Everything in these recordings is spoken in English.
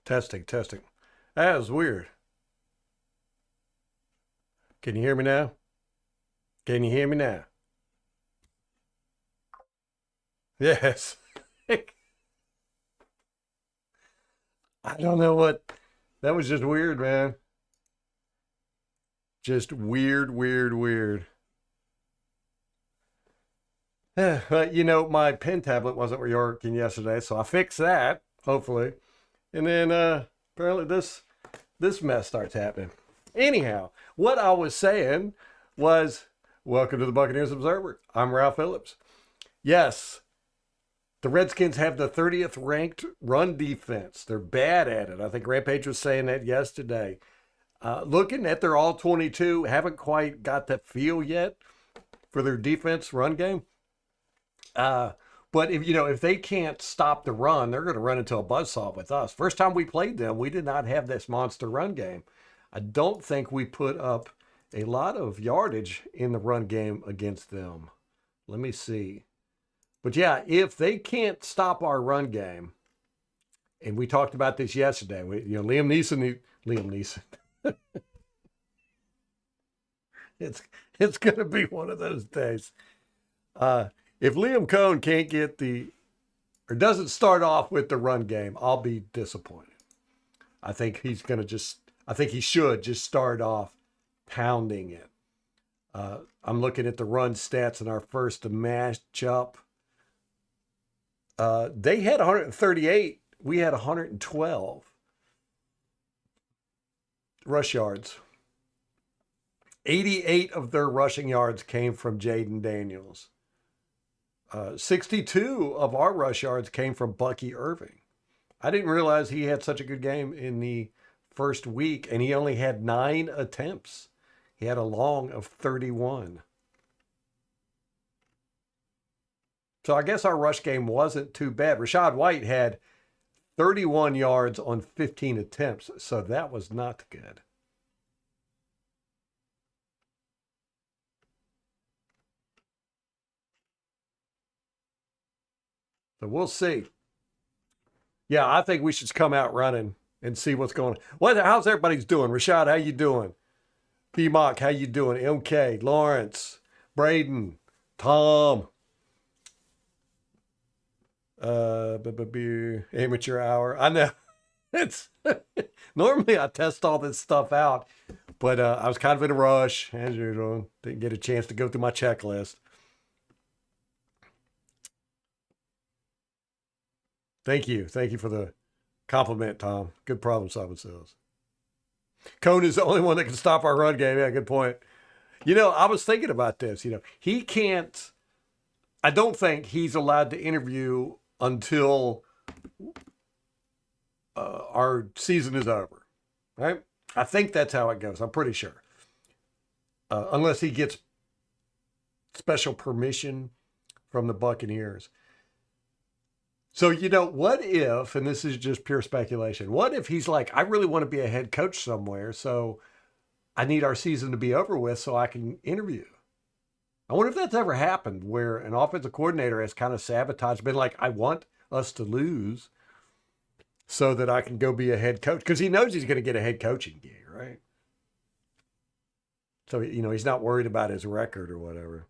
Testing, testing. That was weird. Can you hear me now? Can you hear me now? Yes. I don't know what. That was just weird, man. Just weird, weird, weird. But my pen tablet wasn't working yesterday, so I fixed that, hopefully. And then apparently this mess starts happening. Anyhow, what I was saying was welcome to the Buccaneers Observer. I'm Ralph Phillips. Yes, the Redskins have the 30th ranked run defense. They're bad at it. I think Rampage was saying that yesterday. Looking at their all 22, haven't quite got that feel yet for their defense run game. But if they can't stop the run, they're going to run into a buzzsaw with us. First time we played them, we did not have this monster run game. I don't think we put up a lot of yardage in the run game against them. Let me see. But yeah, if they can't stop our run game, and we talked about this yesterday, Liam Neeson, it's going to be one of those days. If Liam Cohn can't get or doesn't start off with the run game, I'll be disappointed. I think he should just start off pounding it. I'm looking at the run stats in our first matchup. They had 138. We had 112 rush yards. 88 of their rushing yards came from Jaden Daniels. 62 of our rush yards came from Bucky Irving. I didn't realize he had such a good game in the first week, and he only had 9 attempts. He had a long of 31. So I guess our rush game wasn't too bad. Rashad White had 31 yards on 15 attempts, so that was not good. So we'll see. Yeah, I think we should come out running and see what's going on. How's everybody's doing? Rashad, how you doing? P-Mock, how you doing? MK, Lawrence, Braden, Tom, amateur hour. I know. It's normally I test all this stuff out, but I was kind of in a rush, as usual. Didn't get a chance to go through my checklist. Thank you. Thank you for the compliment, Tom. Good problem solving skills. Cone is the only one that can stop our run game. Yeah, good point. I was thinking about this. He can't, I don't think he's allowed to interview until our season is over, right? I think that's how it goes. I'm pretty sure. Unless he gets special permission from the Buccaneers. So, what if, and this is just pure speculation, what if he's like, I really want to be a head coach somewhere, so I need our season to be over with so I can interview? I wonder if that's ever happened where an offensive coordinator has kind of sabotaged, been like, I want us to lose so that I can go be a head coach. Because he knows he's going to get a head coaching gig, right? So, he's not worried about his record or whatever.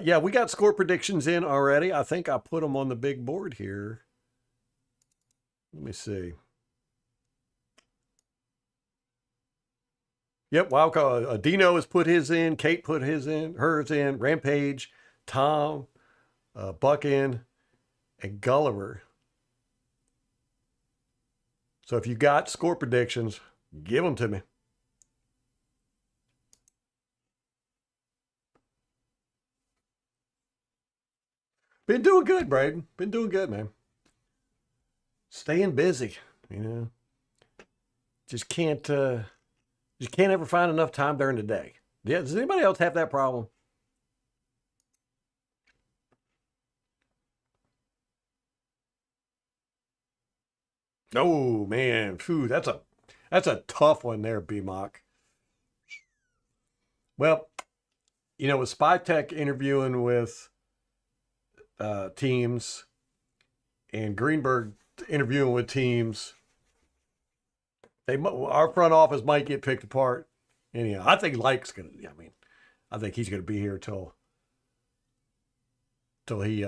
Yeah, we got score predictions in already. I think I put them on the big board here. Let me see. Yep, Wildcard. Dino has put his in. Kate put hers in. Rampage, Tom, Buck in, and Gulliver. So if you got score predictions, give them to me. Been doing good, Braden. Been doing good, man. Staying busy, Just can't ever find enough time during the day. Yeah, does anybody else have that problem? Oh man, phew, that's a tough one there, B-Mock. Well, with Spy Tech interviewing with teams, and Greenberg interviewing with teams. Our front office might get picked apart. Anyhow, I think Lake's gonna. I mean, I think he's gonna be here till he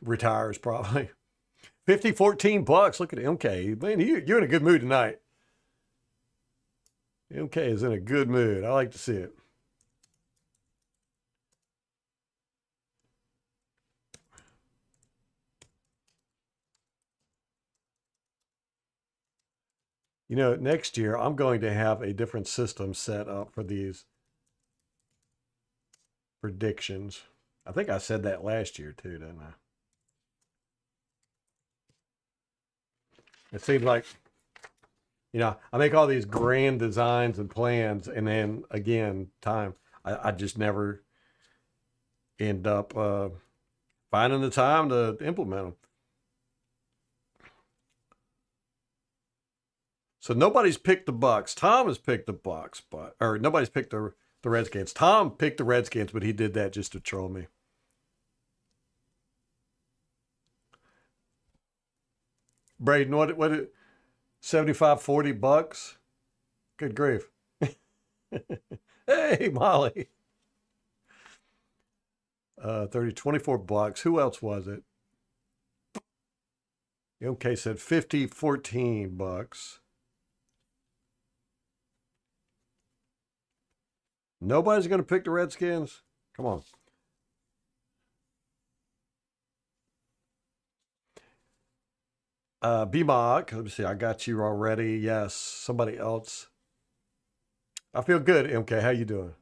retires probably. 50-14 Bucs. Look at MK. Man, you're in a good mood tonight. MK is in a good mood. I like to see it. You know, next year I'm going to have a different system set up for these predictions. I think I said that last year too, didn't I? It seems like, I make all these grand designs and plans, and then again, I just never end up finding the time to implement them. So nobody's picked the Bucs. Tom has picked the Bucs, or nobody's picked the Redskins. Tom picked the Redskins, but he did that just to troll me. Braden, what 75-40 Bucs? Good grief. Hey, Molly. 24 Bucs. Who else was it? Okay, said 50-14 Bucs. Nobody's going to pick the Redskins? Come on. B-Mock, let me see. I got you already. Yes. Somebody else. I feel good, MK. How you doing?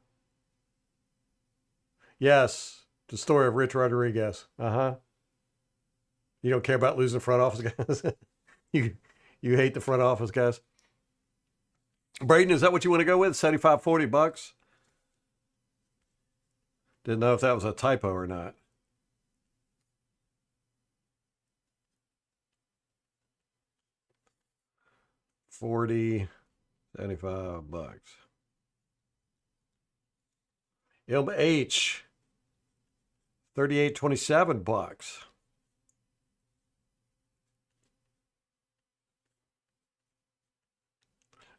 Yes. The story of Rich Rodriguez. Uh-huh. You don't care about losing front office guys? you you hate the front office guys? Braden, is that what you want to go with? 75-40 Bucs? Didn't know if that was a typo or not. $40, $75. H, 38-27 Bucs.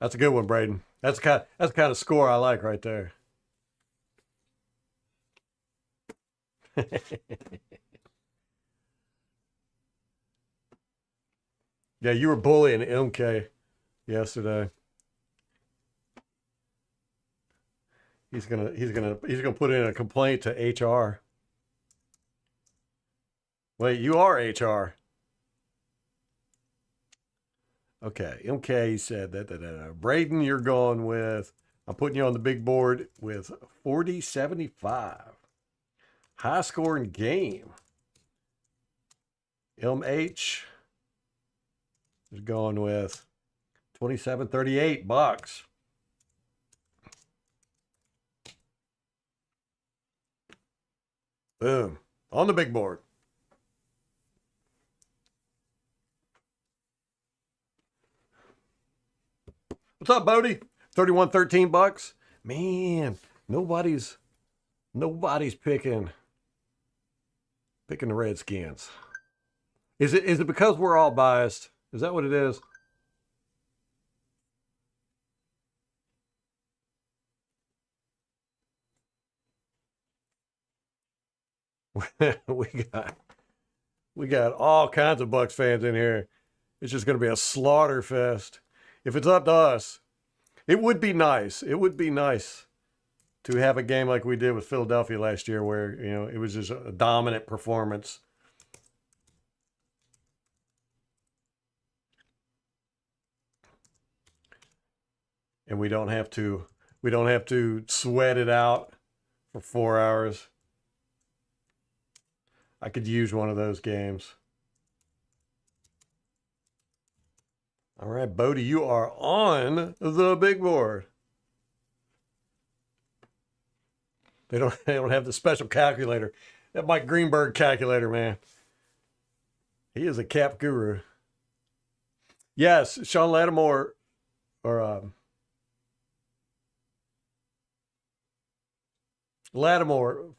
That's a good one, Braden. That's the kind of score I like right there. Yeah, you were bullying MK yesterday. He's gonna put in a complaint to HR. Wait, you are HR. Okay, MK said that. Braden, you're going with. I'm putting you on the big board with 40-75. High scoring game. MH is going with 27-38 Bucs. Boom. On the big board. What's up, Bodie? 31-13 Bucs. Man, nobody's picking the Redskins. Is it because we're all biased? Is that what it is? we got all kinds of Bucs fans in here. It's just going to be a slaughter fest. If it's up to us, it would be nice. It would be nice to have a game like we did with Philadelphia last year, where it was just a dominant performance. And we don't have to sweat it out for 4 hours. I could use one of those games. All right, Bodie, you are on the big board. They don't have the special calculator. That Mike Greenberg calculator, man. He is a cap guru. Yes, Sean Lattimore or Lattimore,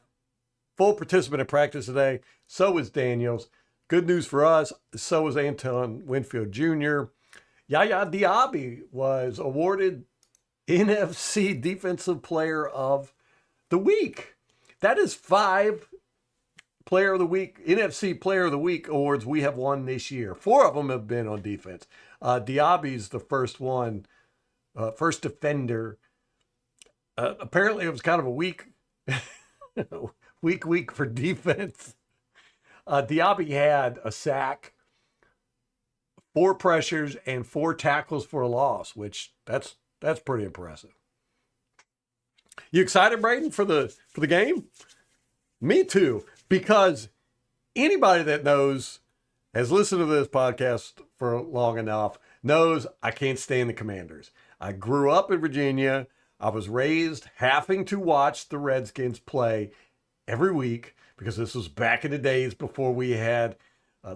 full participant in practice today. So is Daniels. Good news for us. So is Anton Winfield Jr. Yaya Diaby was awarded NFC Defensive Player of the Week. That is 5 Player of the Week, NFC Player of the Week awards we have won this year. 4 of them have been on defense. Diaby's the first one, first defender. Apparently, it was kind of a week for defense. Diaby had a sack, 4 pressures, and 4 tackles for a loss, which that's pretty impressive. You excited, Braden, for the game? Me too, because anybody that has listened to this podcast for long enough, knows I can't stand the Commanders. I grew up in Virginia. I was raised having to watch the Redskins play every week because this was back in the days before we had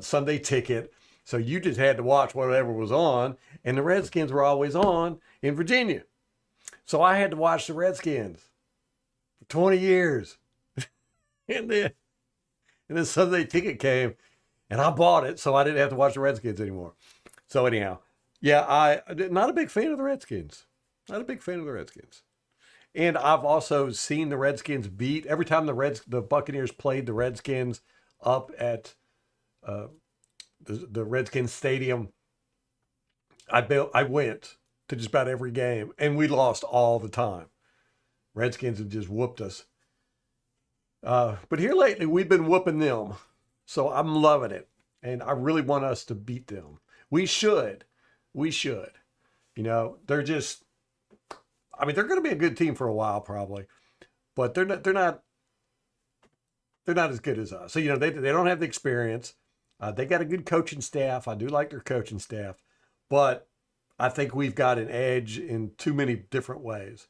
Sunday Ticket. So you just had to watch whatever was on, and the Redskins were always on in Virginia. So I had to watch the Redskins for 20 years. and then Sunday Ticket came, and I bought it, so I didn't have to watch the Redskins anymore. So anyhow, yeah, I'm not a big fan of the Redskins. Not a big fan of the Redskins. And I've also seen the Redskins beat every time the Buccaneers played the Redskins up at the Redskins Stadium. I went to just about every game, and we lost all the time. Redskins have just whooped us. But here lately, we've been whooping them. So I'm loving it. And I really want us to beat them. We should. You know, they're going to be a good team for a while probably. But they're not as good as us. So, you know, they don't have the experience. They got a good coaching staff. I do like their coaching staff. But I think we've got an edge in too many different ways.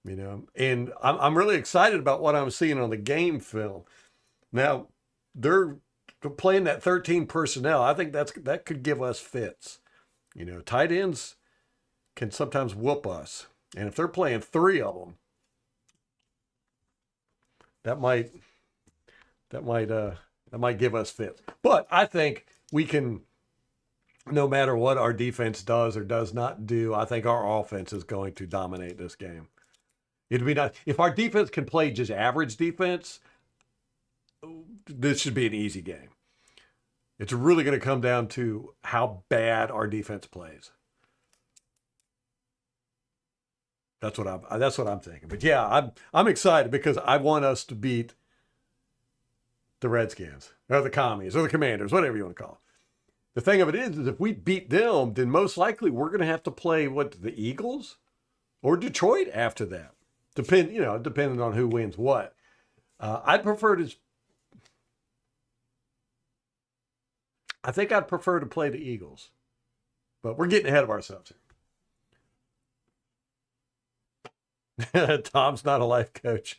You know, and I'm really excited about what I'm seeing on the game film. Now, they're playing that 13 personnel. I think that could give us fits. You know, tight ends can sometimes whoop us. And if they're playing 3 of them, that might give us fits. But I think we can, no matter what our defense does or does not do, I think our offense is going to dominate this game. It'd be nice if our defense can play just average defense. This should be an easy game. It's really going to come down to how bad our defense plays. That's what I'm thinking. But yeah, I'm excited because I want us to beat the Redskins or the Commies or the Commanders, whatever you want to call it. The thing of it is if we beat them, then most likely we're going to have to play the Eagles or Detroit after that. Depending on who wins what. I think I'd prefer to play the Eagles, but we're getting ahead of ourselves here. Tom's not a life coach.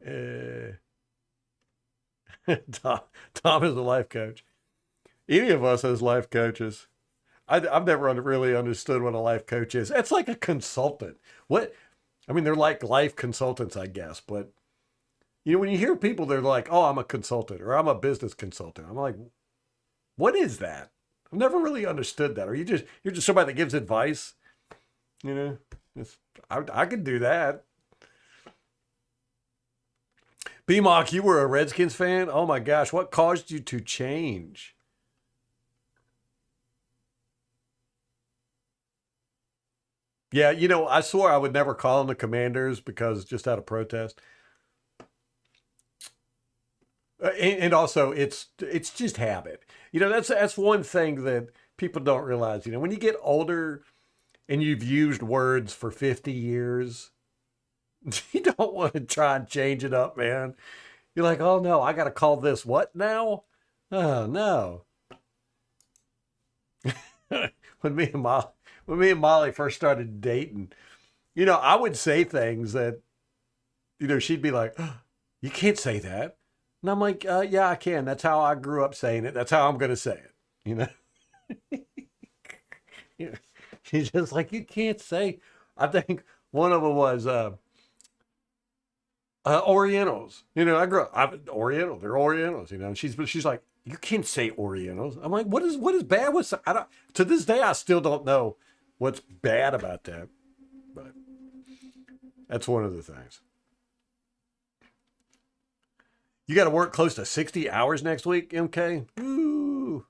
Tom is a life coach. Any of us as life coaches. I've never really understood what a life coach is. It's like a consultant. They're like life consultants, I guess. But, you know, when you hear people, they're like, oh, I'm a consultant or I'm a business consultant. I'm like, what is that? I've never really understood that. You're just somebody that gives advice. You know, I could do that. B-Mock, you were a Redskins fan? Oh my gosh, what caused you to change? Yeah, you know, I swore I would never call them the Commanders because just out of protest. And also, it's just habit. You know, that's one thing that people don't realize. You know, when you get older and you've used words for 50 years, you don't want to try and change it up, man. You're like, oh no, I got to call this what now? Oh no. when me and Molly first started dating, you know, I would say things that, you know, she'd be like, oh, you can't say that. And I'm like, yeah, I can. That's how I grew up saying it. That's how I'm going to say it. You know, you know, she's just like, you can't say. I think one of them was, Orientals. I grew up Oriental. They're Orientals. And she's like, you can't say Orientals. I'm like, what is bad with? I don't. To this day, I still don't know what's bad about that. But that's one of the things. You got to work close to 60 hours next week, MK. Ooh.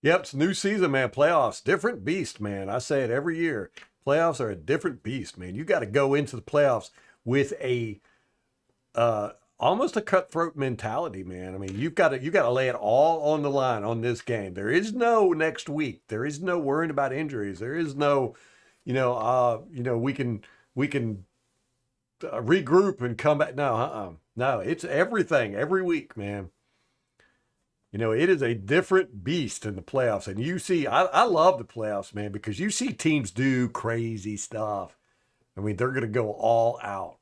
Yep, it's new season, man. Playoffs, different beast, man. I say it every year. Playoffs are a different beast, man. You got to go into the playoffs with a almost a cutthroat mentality, man. I mean, you got to lay it all on the line on this game. There is no next week. There is no worrying about injuries. There is no, we can regroup and come back. No, no, it's everything every week, man. It is a different beast in the playoffs. And I love the playoffs, man, because you see teams do crazy stuff. I mean, they're going to go all out.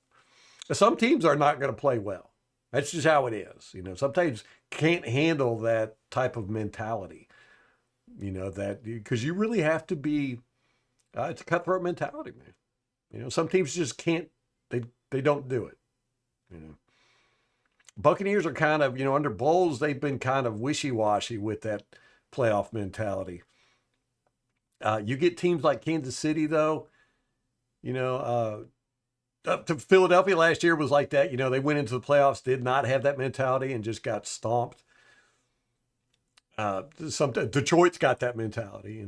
Some teams are not going to play well. That's just how it is. Some teams can't handle that type of mentality. That because you really have to be, it's a cutthroat mentality, man. Some teams just can't, they don't do it. Buccaneers are kind of, under Bowles, they've been kind of wishy-washy with that playoff mentality. You get teams like Kansas City, though, up to Philadelphia last year was like that. They went into the playoffs, did not have that mentality and just got stomped. Detroit's got that mentality,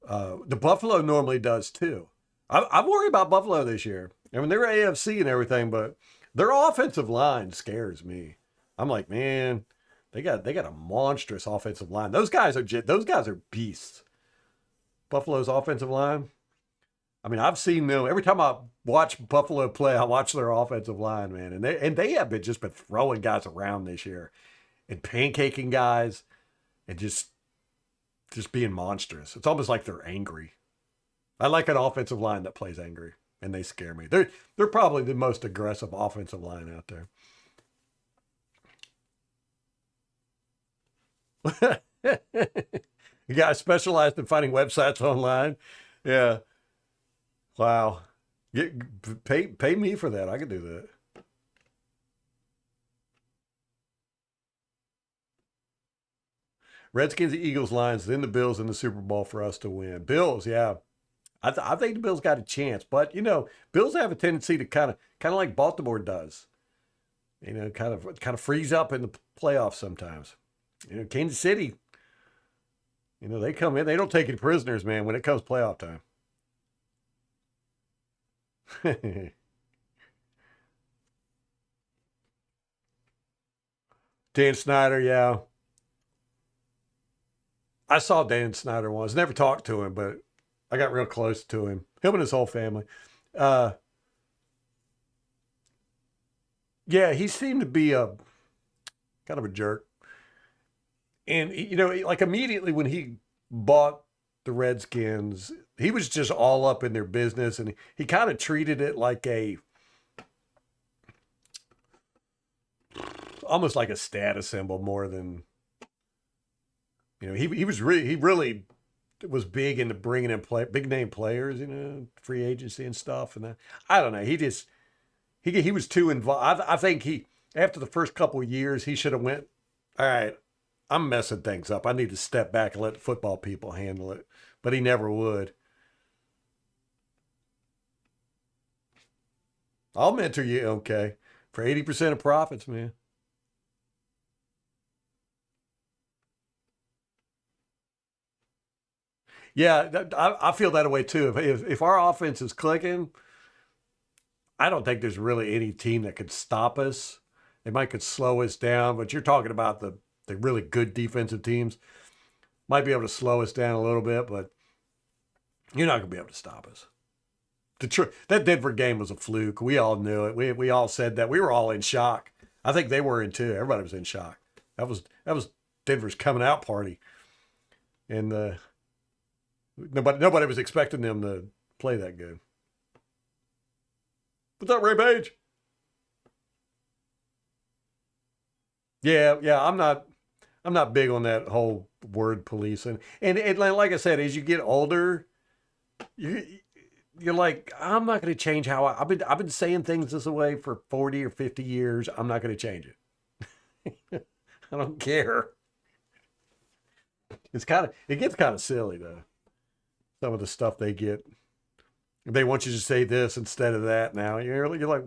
The Buffalo normally does too. I'm worried about Buffalo this year. I mean, they're AFC and everything, but their offensive line scares me. I'm like, man, they got a monstrous offensive line. Those guys are beasts. Buffalo's offensive line. I mean, I've seen them every time I watch Buffalo play. I watch their offensive line, man, and they have been throwing guys around this year, and pancaking guys, and just being monstrous. It's almost like they're angry. I like an offensive line that plays angry, and they scare me. They're probably the most aggressive offensive line out there. You guys specialized in finding websites online. Yeah. Wow. Pay me for that. I could do that. Redskins, the Eagles, Lions, then the Bills in the Super Bowl for us to win. Bills, yeah. I think the Bills got a chance, but Bills have a tendency to kind of like Baltimore does. Kind of freeze up in the playoffs sometimes. Kansas City, they come in, they don't take any prisoners, man, when it comes playoff time. Dan Snyder, yeah. I saw Dan Snyder once. Never talked to him, but I got real close to him. Him and his whole family. Uh, yeah, he seemed to be a kind of a jerk. And like immediately when he bought the Redskins, he was just all up in their business, and he kind of treated it like almost like a status symbol more than he really was big into bringing in big name players, free agency and stuff, and I don't know, he was too involved. I think he after the first couple of years he should have went, all right, I'm messing things up. I need to step back and let the football people handle it, but he never would. I'll mentor you, okay, for 80% of profits, man. Yeah, I feel that way too. If our offense is clicking, I don't think there's really any team that could stop us. They might could slow us down, but you're talking about the really good defensive teams might be able to slow us down a little bit, but you're not going to be able to stop us. Detroit, that Denver game was a fluke. We all knew it. We all said that. We were all in shock. I think they were in too. Everybody was in shock. That was Denver's coming out party, and nobody was expecting them to play that good. What's up, Ray Page? Yeah, yeah. I'm not big on that whole word police, and like I said, as you get older, you you're like, I'm not going to change I've been saying things this way for 40 or 50 years. I'm not going to change it. I don't care. It gets kind of silly though. Some of the stuff they get. They want you to say this instead of that now. You're like,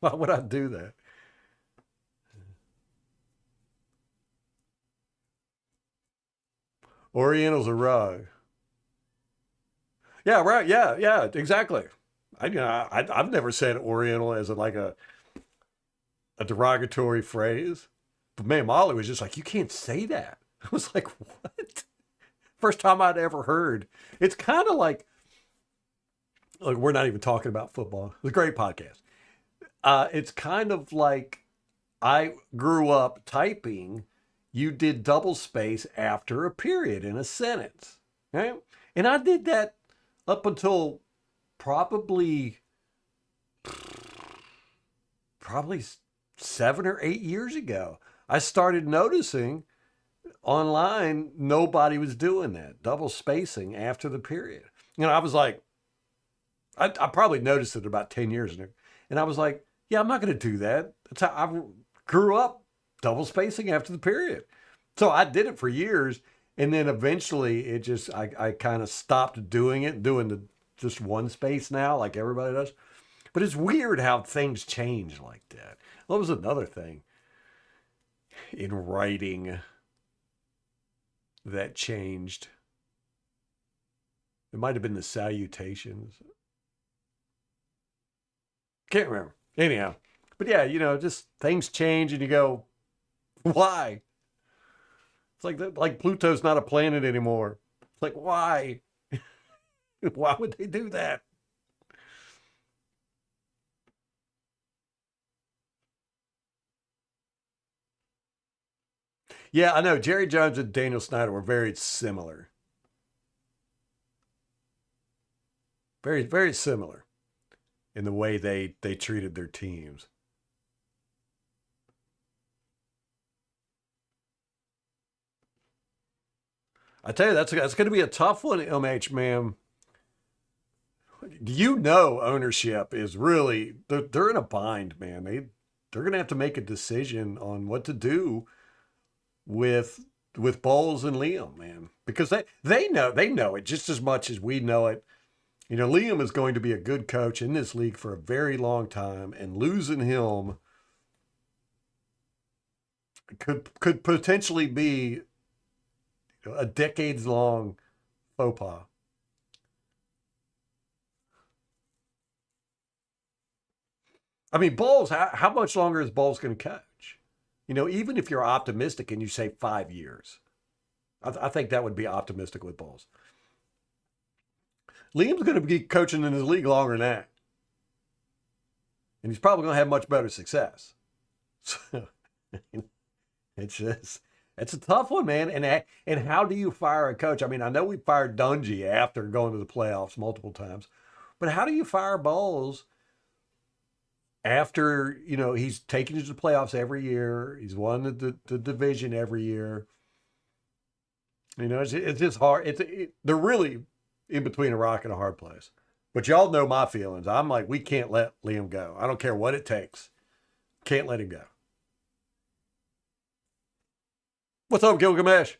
why would I do that? Oriental's a rug. Yeah, right. Yeah, yeah, exactly. I've never said Oriental as a derogatory phrase. But man, Molly was just like, you can't say that. I was like, what? First time I'd ever heard. It's kind of like, look, we're not even talking about football. It's a great podcast. It's kind of like I grew up typing. You did double space after a period in a sentence, right? And I did that up until probably probably 7 or 8 years ago. I started noticing online nobody was doing that double spacing after the period. I was like, I probably noticed it about 10 years ago. And I was like, yeah, I'm not going to do that. That's how I grew up, double spacing after the period. So I did it for years. And then eventually I kind of stopped doing it, doing the just one space now, like everybody does. But it's weird how things change like that. That was another thing in writing that changed. It might have been the salutations. Can't remember. Anyhow, but yeah, just things change and you go, why? It's like Pluto's not a planet anymore. It's like, why? Why would they do that? Yeah, I know. Jerry Jones and Daniel Snyder were very similar. Very, very similar in the way they treated their teams. I tell you, that's going to be a tough one, MH man. Ownership is really they're in a bind, man. They're going to have to make a decision on what to do with Bowles and Liam, man, because they know it just as much as we know it. Liam is going to be a good coach in this league for a very long time, and losing him could potentially be a decades long faux pas. I mean, Bowles, how much longer is Bowles going to coach? Even if you're optimistic and you say 5 years, I think that would be optimistic with Bowles. Liam's going to be coaching in his league longer than that. And he's probably going to have much better success. So it's a tough one, man. And how do you fire a coach? I mean, I know we fired Dungy after going to the playoffs multiple times, but how do you fire Bowles after he's taken you to the playoffs every year? He's won the division every year. It's just hard. They're really in between a rock and a hard place. But y'all know my feelings. I'm like, we can't let Liam go. I don't care what it takes. Can't let him go. What's up, Gilgamesh?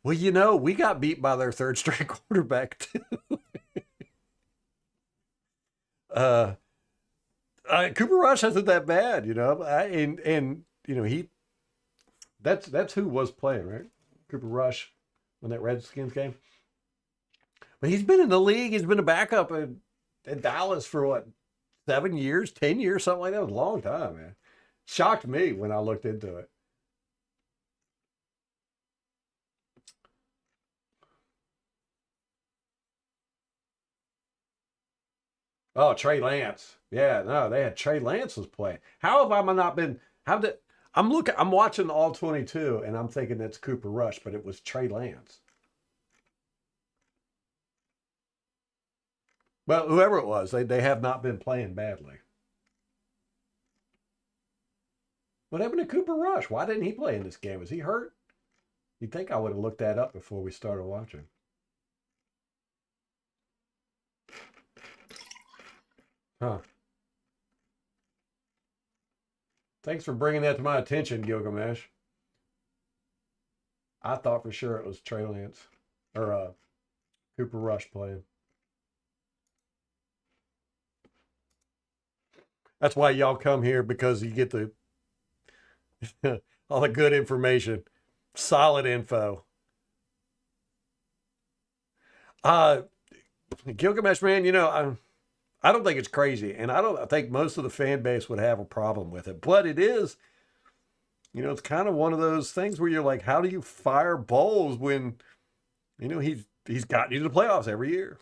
Well, we got beat by their third string quarterback too. uh, Cooper Rush isn't that bad, he that's who was playing, right? Cooper Rush when that Redskins game. But he's been in the league. He's been a backup in Dallas for what, 7 years, 10 years, something like that. It was a long time, man. Shocked me when I looked into it. Oh, Trey Lance. Yeah, no, they had Trey Lance was playing. How have I not been? How did I'm watching all 22, and I'm thinking it's Cooper Rush, but it was Trey Lance. Well, whoever it was, they have not been playing badly. What happened to Cooper Rush? Why didn't he play in this game? Was he hurt? You'd think I would have looked that up before we started watching. Huh. Thanks for bringing that to my attention, Gilgamesh. I thought for sure it was Trey Lance or Cooper Rush playing. That's why y'all come here because you get the all the good information, solid info. Uh Gilgamesh, man, I don't think it's crazy, and I think most of the fan base would have a problem with it. But it is, it's kind of one of those things where you're like, how do you fire Bowles when, he's gotten you to the playoffs every year?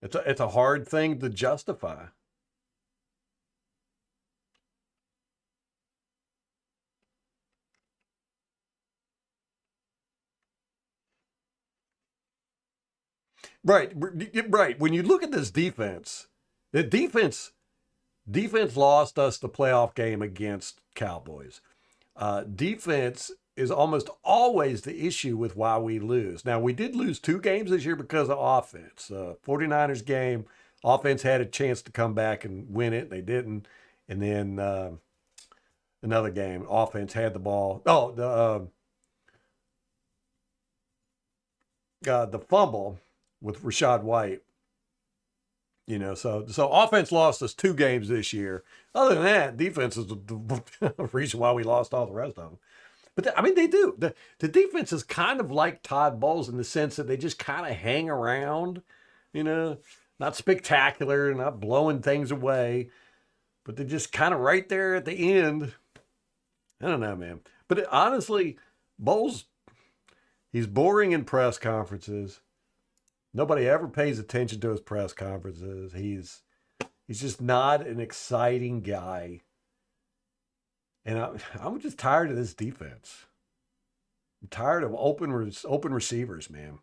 It's a hard thing to justify. Right, right. When you look at this defense, the defense lost us the playoff game against Cowboys. Defense is almost always the issue with why we lose. Now, we did lose 2 games this year because of offense. 49ers game, offense had a chance to come back and win it. They didn't. And then another game, offense had the ball. Oh, the fumble with Rashad White. So offense lost us 2 games this year. Other than that, defense is the reason why we lost all the rest of them. But I mean, they do. The defense is kind of like Todd Bowles in the sense that they just kind of hang around, not spectacular, not blowing things away, but they're just kind of right there at the end. I don't know, man. But honestly, Bowles, he's boring in press conferences. Nobody ever pays attention to his press conferences. He's just not an exciting guy. And I'm just tired of this defense. I'm tired of open receivers, man.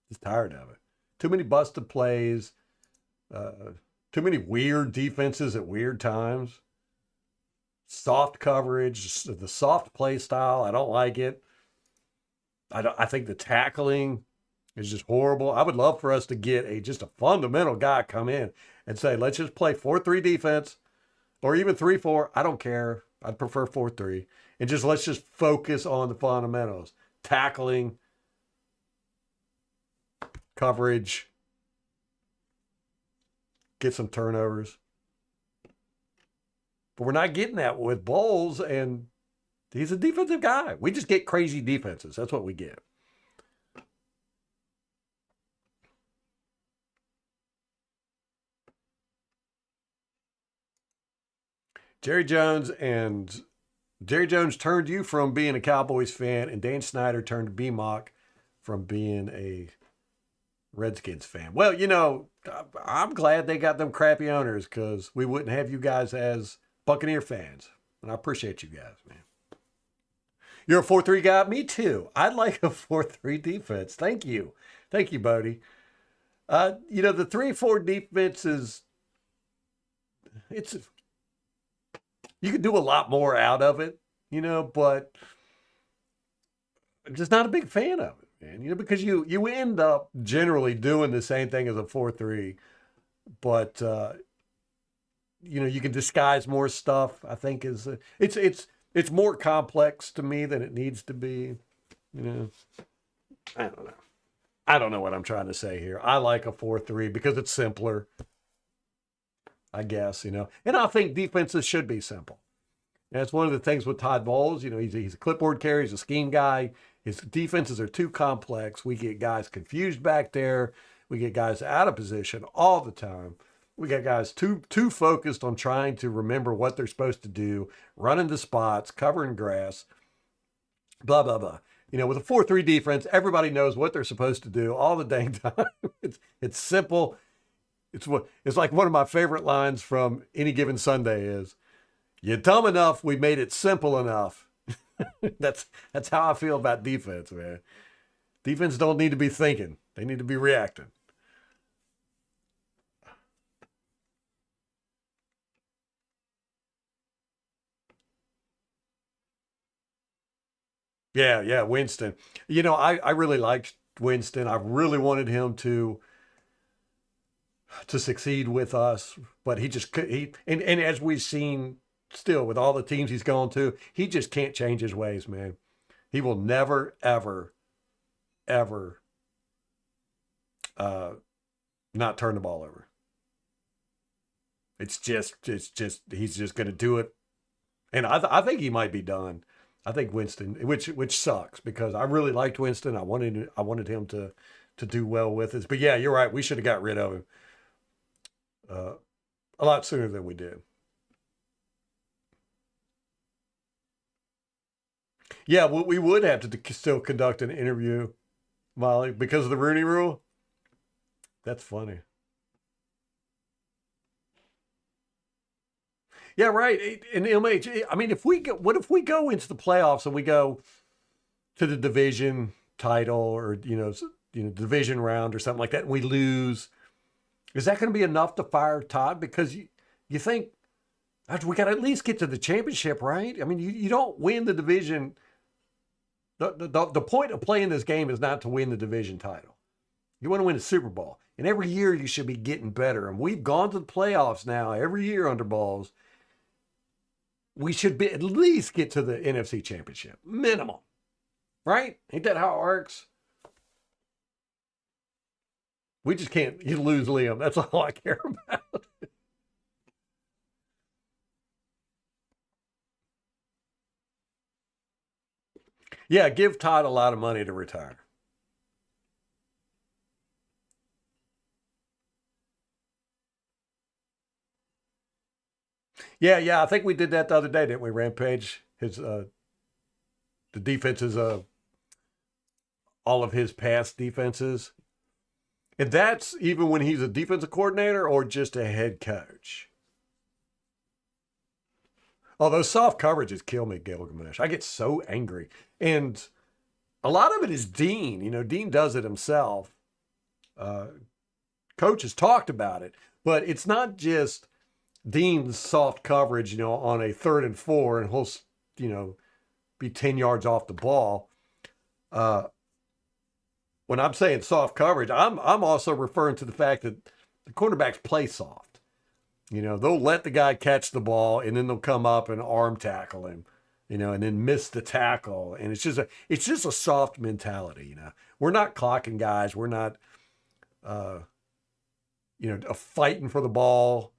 Just tired of it. Too many busted plays. Too many weird defenses at weird times. Soft coverage, the soft play style. I don't like it. I think the tackling is just horrible. I would love for us to get just a fundamental guy come in and say, let's just play 4-3 defense or even 3-4. I don't care. I'd prefer 4-3. And let's just focus on the fundamentals. Tackling, coverage, get some turnovers. But we're not getting that with Bowles, and he's a defensive guy. We just get crazy defenses. That's what we get. Jerry Jones turned you from being a Cowboys fan, and Dan Snyder turned BMOC from being a Redskins fan. Well, I'm glad they got them crappy owners because we wouldn't have you guys as Buccaneer fans. And I appreciate you guys, man. You're a 4-3 guy? Me too. I'd like a 4-3 defense. Thank you. Thank you, Bodie. The 3-4 defense you could do a lot more out of it, but I'm just not a big fan of it, man. Because you end up generally doing the same thing as a 4-3, but you can disguise more stuff. I think it's more complex to me than it needs to be. I don't know. I don't know what I'm trying to say here. I like a 4-3 because it's simpler, I guess, and I think defenses should be simple. And that's one of the things with Todd Bowles. He's a clipboard carrier, he's a scheme guy. His defenses are too complex. We get guys confused back there. We get guys out of position all the time. We got guys too focused on trying to remember what they're supposed to do, running the spots, covering grass, blah, blah, blah. With a 4-3 defense, everybody knows what they're supposed to do all the dang time. It's simple. It's like one of my favorite lines from Any Given Sunday is, "You're dumb enough, we made it simple enough." That's how I feel about defense, man. Defense don't need to be thinking. They need to be reacting. Yeah, yeah, Winston. I really liked Winston. I really wanted him to succeed with us, but he just could. And as we've seen, still with all the teams he's gone to, he just can't change his ways, man. He will never, ever, ever uh, not turn the ball over. It's just he's just going to do it, and I think he might be done. I think Winston, which sucks because I really liked Winston. I wanted him to do well with us, but yeah, you're right. We should have got rid of him uh, a lot sooner than we did. Yeah, we would have to still conduct an interview, Molly, because of the Rooney Rule. That's funny. Yeah, right. And MH, I mean, if we go, what if we go into the playoffs and we go to the division title or division round or something like that, and we lose? Is that going to be enough to fire Todd? Because you think we got to at least get to the championship, right? I mean, you don't win the division. The point of playing this game is not to win the division title. You want to win a Super Bowl. And every year you should be getting better. And we've gone to the playoffs now every year under balls. We should be at least get to the NFC championship. Minimum. Right? Ain't that how it works? We just can't you lose Liam. That's all I care about. Yeah, give Todd a lot of money to retire. Yeah, yeah. I think we did that the other day, didn't we? Rampage. The defenses all of his past defenses. And that's even when he's a defensive coordinator or just a head coach. Oh, those soft coverages kill me, Gilgamesh. I get so angry. And a lot of it is Dean. Dean does it himself. Uh, Coach has talked about it, but it's not just Dean's soft coverage, on a 3rd and 4, and he'll, be 10 yards off the ball. Uh, when I'm saying soft coverage, I'm also referring to the fact that the quarterbacks play soft. They'll let the guy catch the ball and then they'll come up and arm tackle him, and then miss the tackle. And it's just a soft mentality. We're not clocking guys. We're not, uh, fighting for the ball,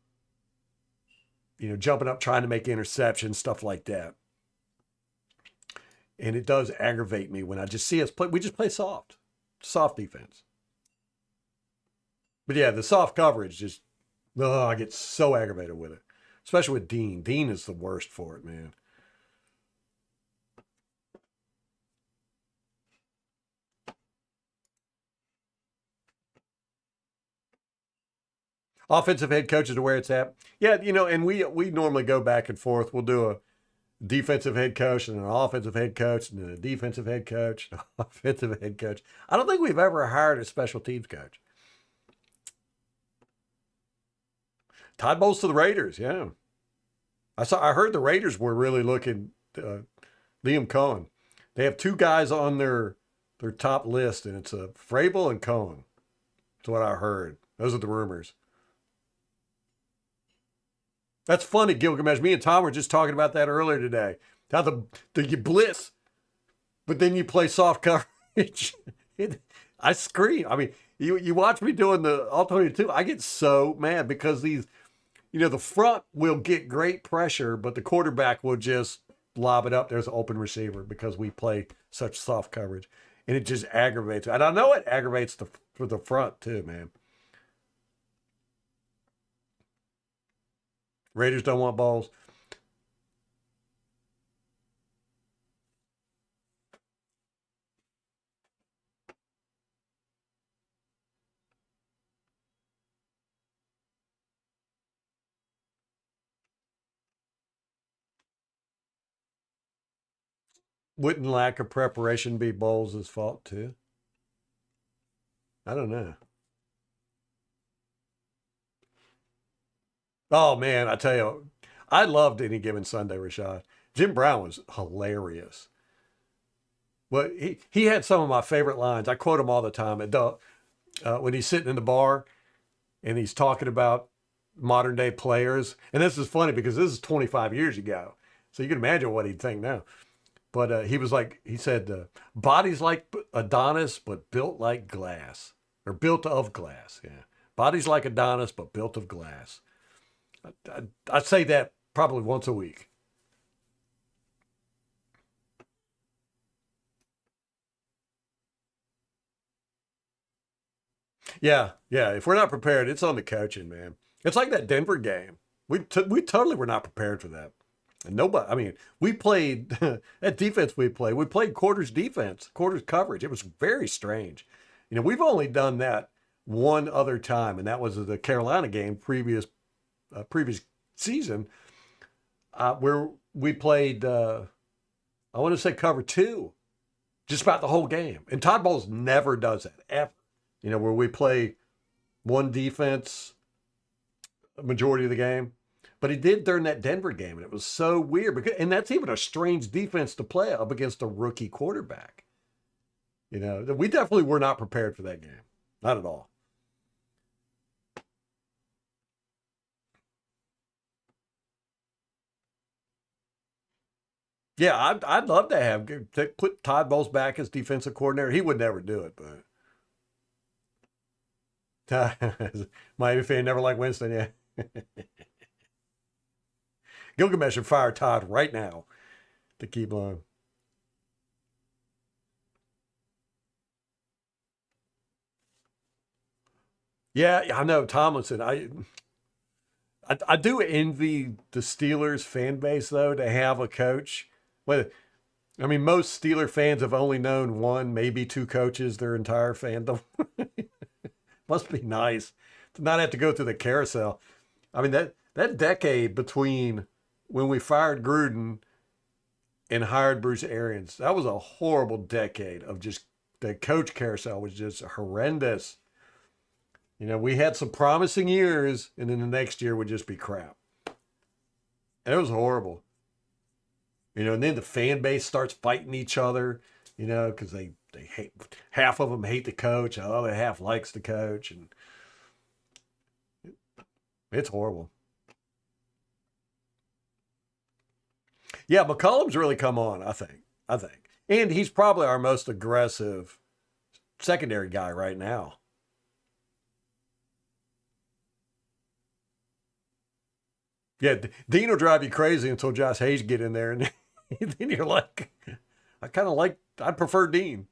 jumping up, trying to make interceptions, stuff like that. And it does aggravate me when I just see us play. We just play soft defense. But yeah, the soft coverage just, oh, I get so aggravated with it, especially with Dean. Dean is the worst for it, man. Offensive head coaches are where it's at. Yeah, and we normally go back and forth. We'll do a defensive head coach and an offensive head coach and then a defensive head coach, and an offensive head coach. I don't think we've ever hired a special teams coach. Todd Bowles to the Raiders, yeah. I heard the Raiders were really looking Liam Cohen. They have two guys on their top list, and it's Vrabel and Cohen. That's what I heard. Those are the rumors. That's funny, Gilgamesh. Me and Tom were just talking about that earlier today. How you blitz, but then you play soft coverage. I scream. I mean, you watch me doing the all 22. I get so mad because the front will get great pressure, but the quarterback will just lob it up. There's an open receiver because we play such soft coverage, and it just aggravates. And I know it aggravates for the front too, man. Raiders don't want balls. Wouldn't lack of preparation be Bowles' fault too? I don't know. Oh man, I tell you, I loved Any Given Sunday, Rashad. Jim Brown was hilarious. Well, he had some of my favorite lines. I quote him all the time. When he's sitting in the bar and he's talking about modern day players. And this is funny because this is 25 years ago. So you can imagine what he'd think now. But he said, bodies like Adonis, but built like glass, or built of glass. Yeah. Bodies like Adonis, but built of glass. I say that probably once a week. Yeah. Yeah. If we're not prepared, it's on the coaching, man. It's like that Denver game. We totally were not prepared for that. And nobody, I mean, we played that defense we played quarters defense, quarters coverage. It was very strange. We've only done that one other time, and that was the Carolina game previous season, where we played, I want to say cover two, just about the whole game. And Todd Bowles never does that, ever. Where we play one defense a majority of the game. But he did during that Denver game, and it was so weird. And that's even a strange defense to play up against a rookie quarterback. We definitely were not prepared for that game. Not at all. Yeah, I'd love to put Todd Bowles back as defensive coordinator. He would never do it, but Miami fan never liked Winston. Yeah, Gilgamesh should fire Todd right now to keep on. Yeah, I know Tomlinson. I do envy the Steelers fan base though to have a coach. Well, I mean, most Steeler fans have only known one, maybe two coaches their entire fandom. Must be nice to not have to go through the carousel. I mean, that decade between when we fired Gruden and hired Bruce Arians, that was a horrible decade of just the coach carousel was just horrendous. We had some promising years, and then the next year would just be crap. And it was horrible. And then the fan base starts fighting each other, because they hate, half of them hate the coach, the other half likes the coach, and it's horrible. Yeah, McCollum's really come on, I think. And he's probably our most aggressive secondary guy right now. Yeah, Dean will drive you crazy until Josh Hayes get in there, and then you're like, I prefer Dean.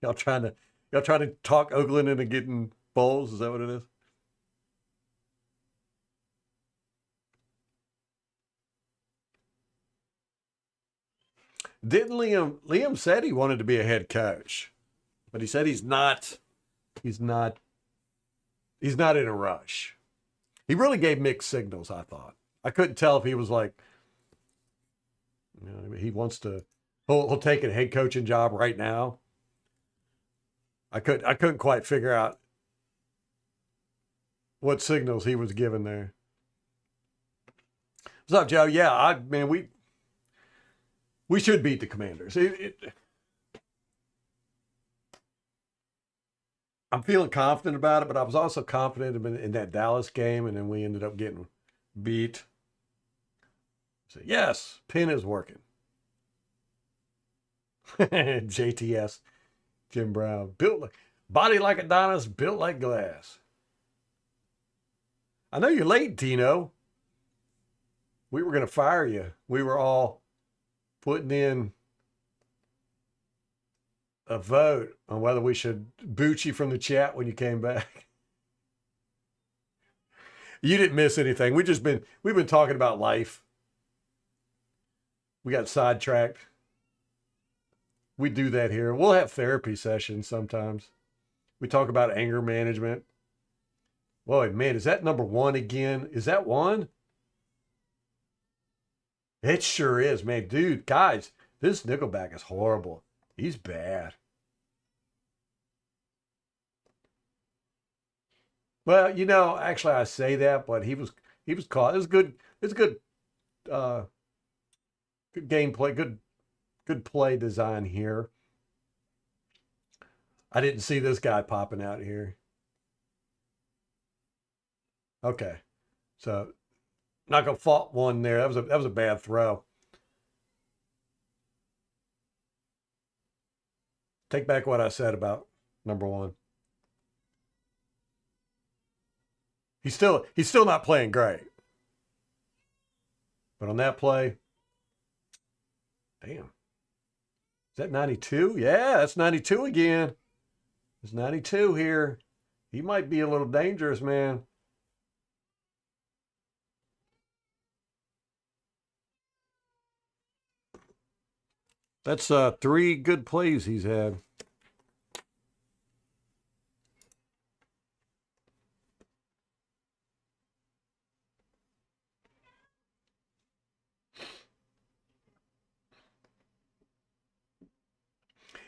y'all trying to y'all trying to talk Oakland into getting bowls? Is that what it is? Didn't Liam said he wanted to be a head coach, but he said he's not he's not in a rush. He really gave mixed signals, I thought. I couldn't tell if he was like, he wants to, he'll take a head coaching job right now. I couldn't quite figure out what signals he was giving there. What's up, Joe? Yeah, man, we should beat the Commanders. I'm feeling confident about it, but I was also confident in that Dallas game, and then we ended up getting beat. So yes, pin is working. JTS, Jim Brown, built like body like Adonis, built like glass. I know you're late, Tino. We were going to fire you. We were all putting in a vote on whether we should boot you from the chat when you came back. You didn't miss anything. We've been talking about life. We got sidetracked. We do that here. We'll have therapy sessions sometimes. We talk about anger management. Boy, man, is that number one again? Is that one? It sure is, man. Dude, guys, this Nickelback is horrible. He's bad. Well, actually, I say that, but He was caught. It was good. It's good. Uh, Good gameplay. Good play design here. I didn't see this guy popping out here. Okay, so not gonna fault one there. That was a bad throw. Take back what I said about number one. He's still not playing great. But on that play, damn. Is that 92? Yeah, that's 92 again. It's 92 here. He might be a little dangerous, man. That's three good plays he's had.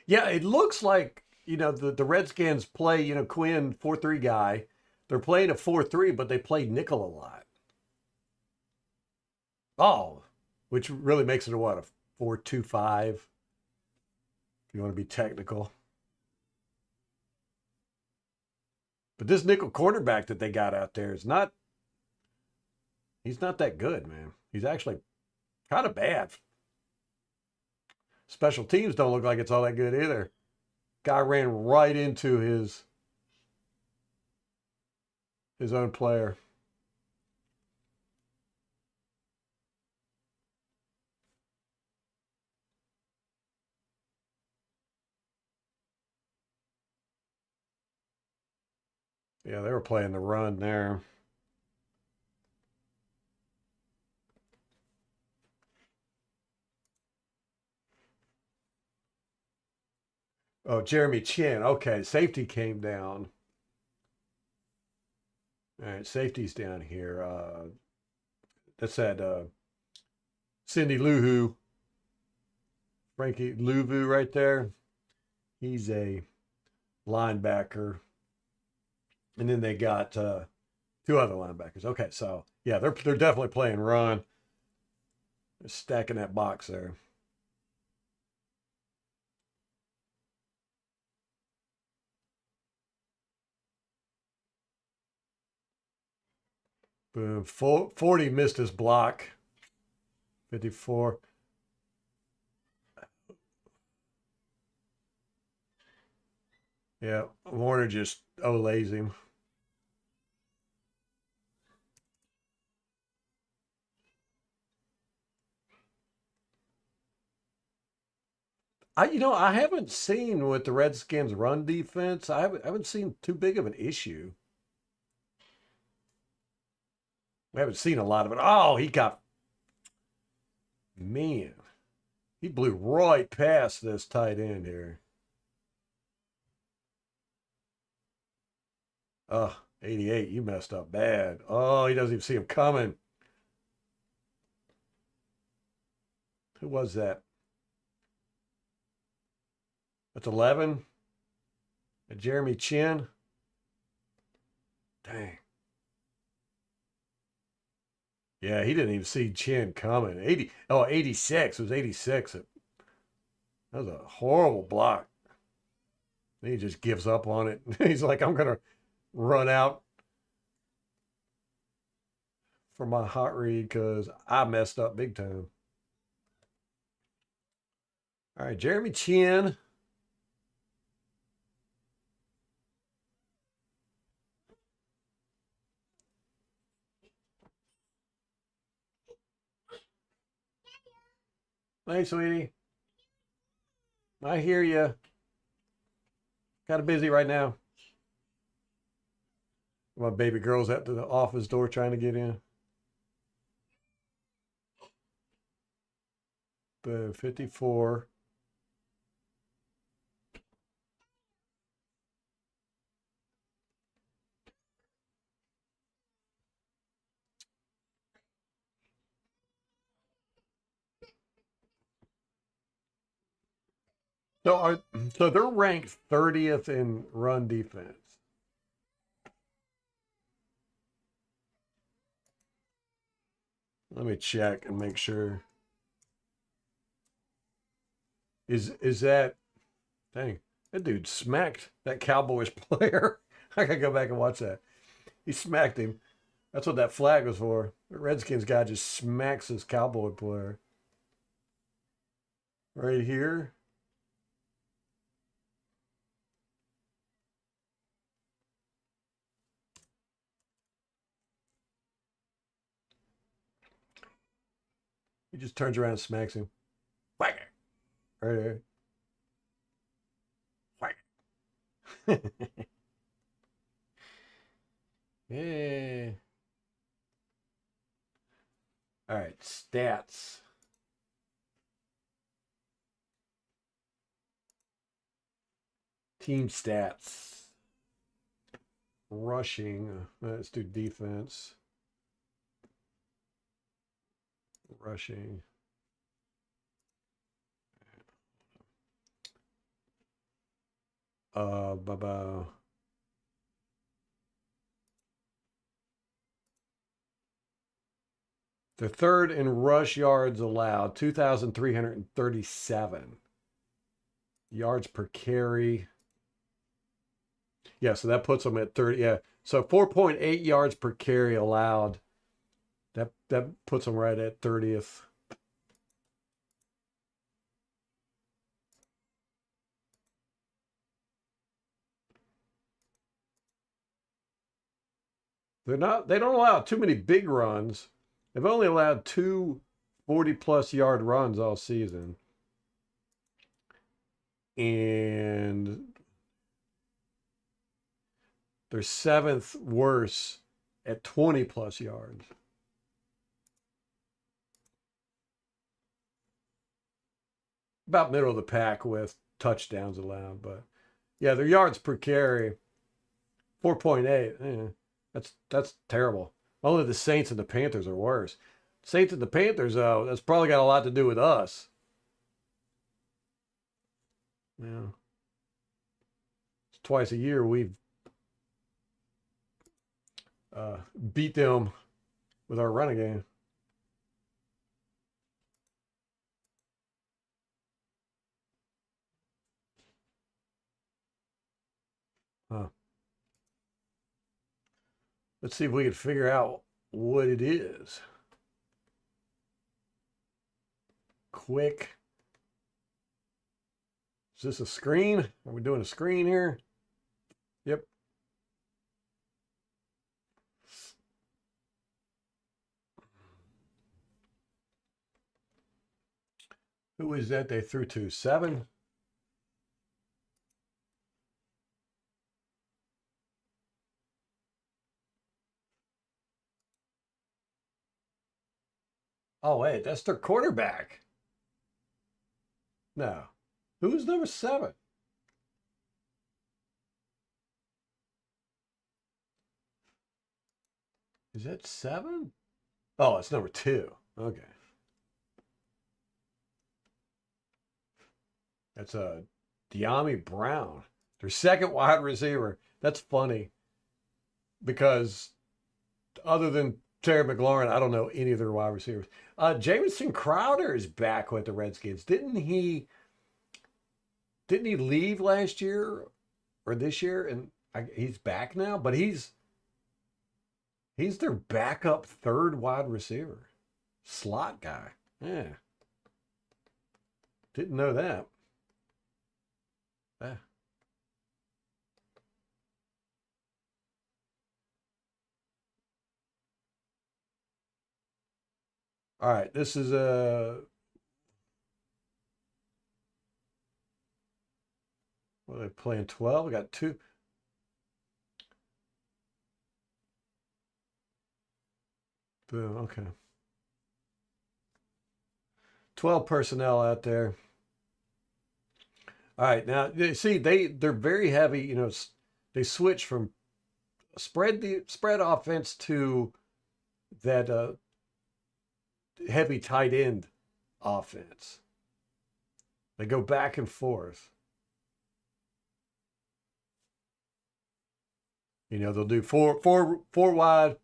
Yeah, it looks like, the Redskins play, Quinn 4-3 guy. They're playing a 4-3, but they play nickel a lot. Oh, which really makes it a what, a 4-2-5, if you want to be technical. But this nickel cornerback that they got out there he's not that good, man. He's actually kind of bad. Special teams don't look like it's all that good either. Guy ran right into his own player. Yeah, they were playing the run there. Oh, Jeremy Chin. Okay, safety came down. All right, safety's down here. That's that Cindy Luhu, Frankie Luvu right there. He's a linebacker. And then they got two other linebackers. Okay, so yeah, they're definitely playing run. They're stacking that box there. Boom. 40 missed his block. 54. Yeah, Warner just olays him. I haven't seen with the Redskins run defense. I haven't seen too big of an issue. We haven't seen a lot of it. Oh, man, he blew right past this tight end here. Oh, 88, you messed up bad. Oh, he doesn't even see him coming. Who was that? That's 11. Jeremy Chin. Dang. Yeah, he didn't even see Chin coming. 86. It was 86. That was a horrible block. He just gives up on it. He's like, I'm going to run out for my hot read because I messed up big time. All right, Jeremy Chin. Hey, sweetie. I hear you. Kind of busy right now. My baby girl's at the office door trying to get in. Boom, 54. So are so they're ranked 30th in run defense. Let me check and make sure. Is that dang, that dude smacked that Cowboys player. I gotta go back and watch that. He smacked him. That's what that flag was for. The Redskins guy just smacks this Cowboy player. Right here. He just turns around and smacks him. Whack it. Right there. Whack it. Yeah. All right, stats. Team stats. Rushing. Let's do defense. Rushing. Bye-bye. The third in rush yards allowed, 2,337. Yards per carry. Yeah, so that puts them at 30. Yeah, so 4.8 yards per carry allowed. That puts them right at 30th. They don't allow too many big runs. They've only allowed two 40-plus yard runs all season. And they're seventh worst at 20-plus yards. About middle of the pack with touchdowns allowed, but yeah, their yards per carry, 4.8. That's terrible. Only the Saints and the Panthers are worse. Saints and the Panthers, though, that's probably got a lot to do with us. Yeah. It's twice a year we've beat them with our running game. Huh. Let's see if we can figure out what it is. Quick. Is this a screen? Are we doing a screen here? Yep. Who is that they threw to? 7? Oh, wait, that's their quarterback. No. Who's number 7? Is that 7? Oh, it's number 2. Okay. That's a De'Ami Brown, their second wide receiver. That's funny because other than Terry McLaurin, I don't know any of their wide receivers. Jamison Crowder is back with the Redskins. Didn't he leave last year or this year? And he's back now, but he's their backup third wide receiver, slot guy. Yeah, didn't know that. Yeah. All right, this is a. Well, they're playing 12. We got 2. Boom. Okay. 12 personnel out there. All right, now you see they're very heavy. You know, they switch from spread offense to that heavy tight end offense. They go back and forth. You know, they'll do four wide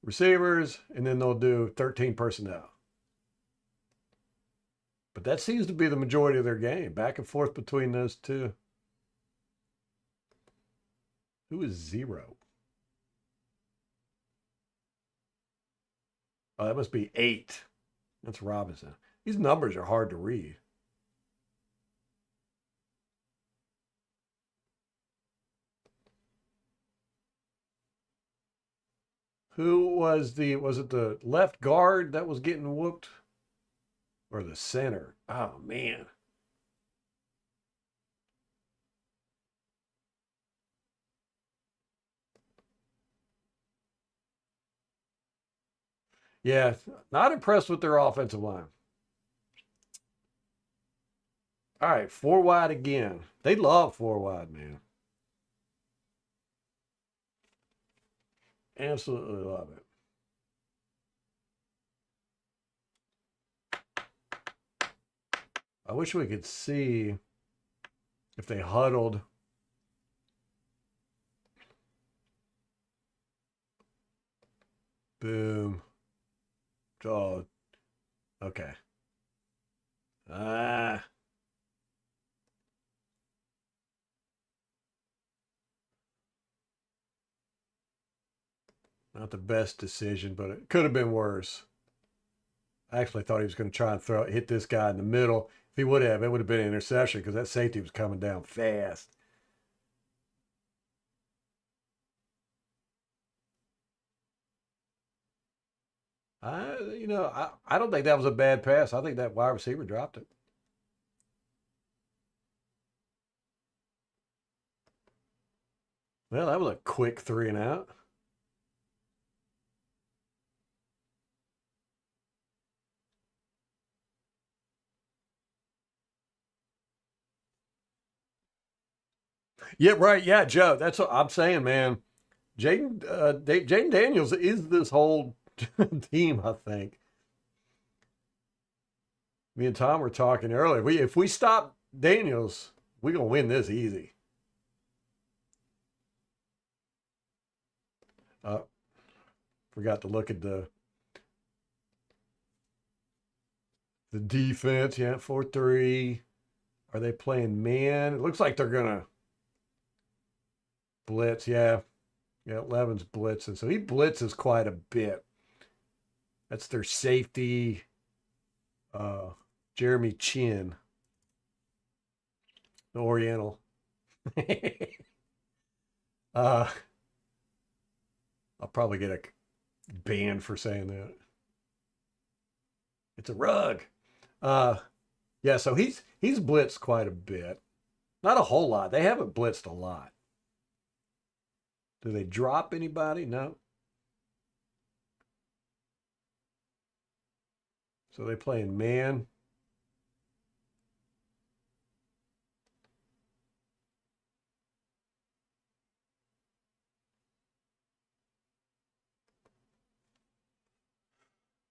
receivers, and then they'll do 13 personnel. But that seems to be the majority of their game, back and forth between those two. Who is 0? Oh, that must be 8. That's Robinson. These numbers are hard to read. Who was it the left guard that was getting whooped? Or the center? Oh, man. Yeah, not impressed with their offensive line. All right, 4 wide again. They love 4 wide, man. Absolutely love it. I wish we could see if they huddled. Boom. Oh, okay. Ah. Not the best decision, but it could have been worse. I actually thought he was going to try and hit this guy in the middle. If he would have, it would have been an interception because that safety was coming down fast. I don't think that was a bad pass. I think that wide receiver dropped it. Well, that was a quick 3 and out. Yeah, right. Yeah, Joe. That's what I'm saying, man. Jaden Daniels is this whole team. I think. Me and Tom were talking earlier. If we stop Daniels, we're gonna win this easy. Uh, Forgot to look at the defense. Yeah, 4-3. Are they playing man? It looks like they're gonna blitz. Yeah, yeah. Levin's blitzing, so he blitzes quite a bit. That's their safety. Uh, Jeremy Chin, the Oriental. uh, I'll probably get a ban for saying that. It's a rug. Uh, yeah, so he's blitzed quite a bit. Not a whole lot. They haven't blitzed a lot. Do they drop anybody? No. So they playing man.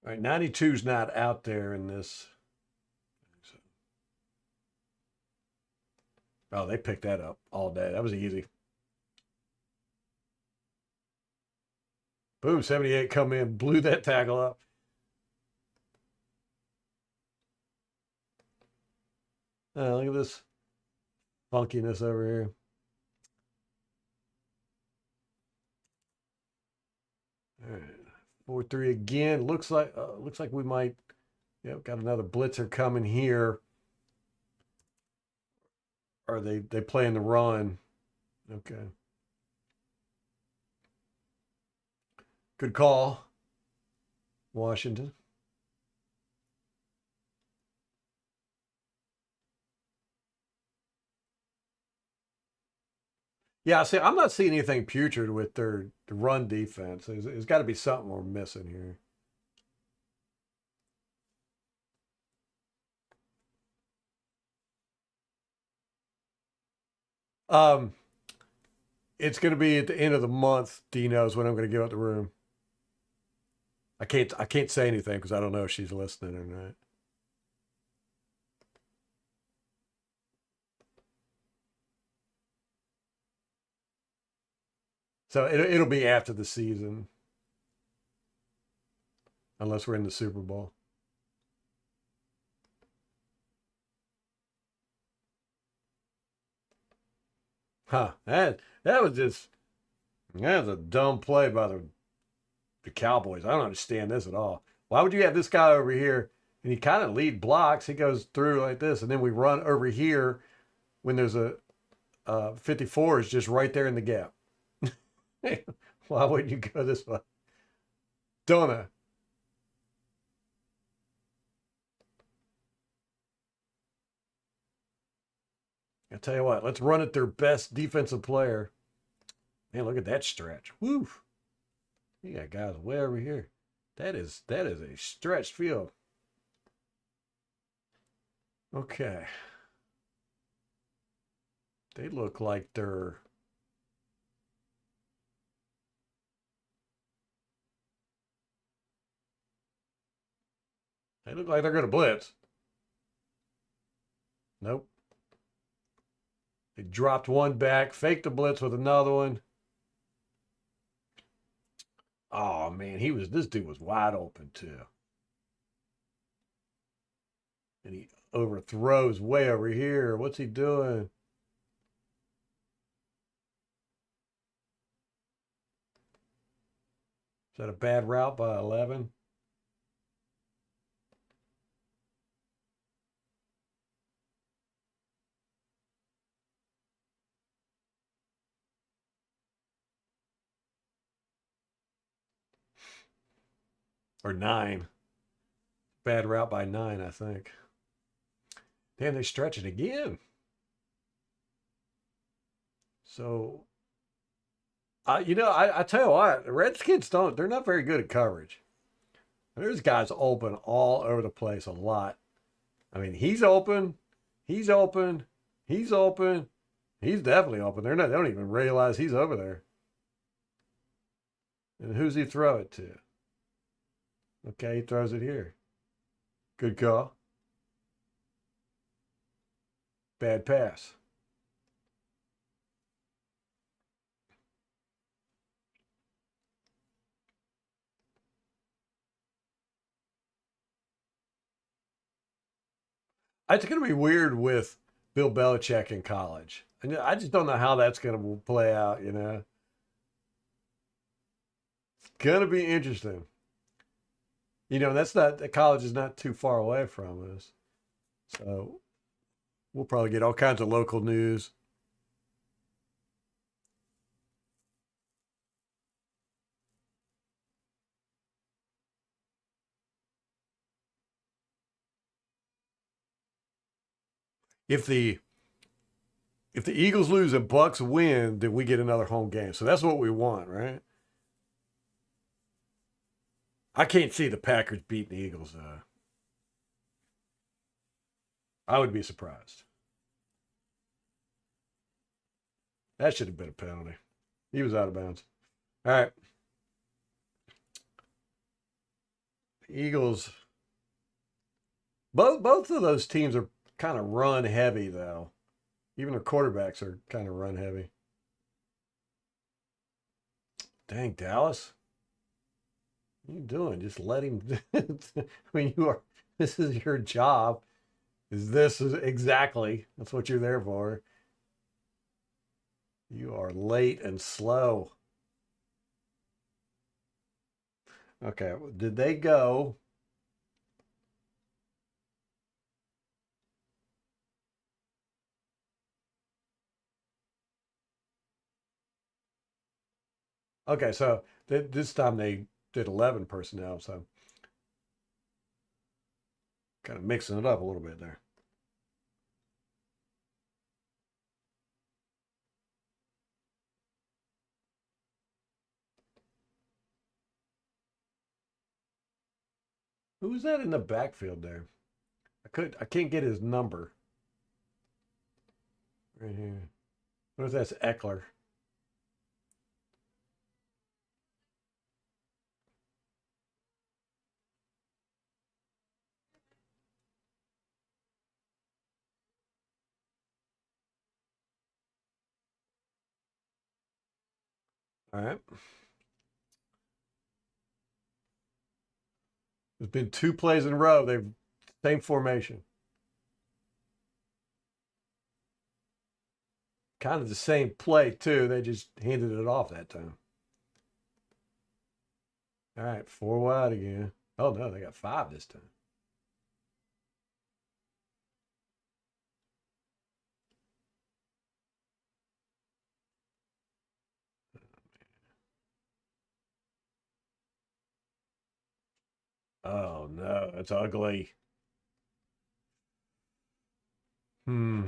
All right, 92's not out there in this. Oh, they picked that up all day. That was easy. Boom, 78 come in, blew that tackle up. Look at this funkiness over here. All right, 4-3 again. Looks like we might. Yep, got another blitzer coming here. Are they playing the run? Okay. Good call, Washington. Yeah, see, I'm not seeing anything putrid with their run defense. There's got to be something we're missing here. Um, it's going to be at the end of the month. Dee knows when I'm going to give up the room. I can't say anything because I don't know if she's listening or not. So it'll be after the season. unless we're in the Super Bowl. Huh? That was just that was a dumb play by the Cowboys. I don't understand this at all. Why would you have this guy over here and he kind of lead blocks? He goes through like this, and then we run over here when there's a 54 is just right there in the gap. Why wouldn't you go this way? Donna. I tell you what, let's run at their best defensive player. Man, look at that stretch. Woo. You got guys way over here. That is a stretched field. Okay. They look like they're gonna blitz. Nope. They dropped one back, faked the blitz with another one. Oh man, this dude was wide open too. And he overthrows way over here. What's he doing? Is that a bad route by 11? Or 9? Bad route by 9, I think. Damn, they stretch it again. So, I tell you what, the Redskins they're not very good at coverage. There's guys open all over the place a lot. I mean, he's open, he's open, he's open, he's definitely open. They don't even realize he's over there. And who's he throw it to? Okay, he throws it here. Good call. Bad pass. It's going to be weird with Bill Belichick in college. And I just don't know how that's going to play out, It's going to be interesting. That's not, the college is not too far away from us. So we'll probably get all kinds of local news. If the if the Eagles lose and Bucs win, then we get another home game. So that's what we want, right? I can't see the Packers beating the Eagles. I would be surprised. That should have been a penalty. He was out of bounds. All right. Eagles. Both of those teams are kind of run heavy though. Even their quarterbacks are kind of run heavy. Dang, Dallas. What are you doing? Just let him. I mean, you are. This is your job. This is exactly. That's what you're there for. You are late and slow. Okay, did they go? Okay, so this time they did 11 personnel, so kind of mixing it up a little bit there. Who was that in the backfield there? I can't get his number right here. What if that's Eckler? All right. There's been 2 plays in a row. They've same formation. Kind of the same play, too. They just handed it off that time. All right, 4 wide again. Oh, no, they got 5 this time. Oh, no, that's ugly. Hmm.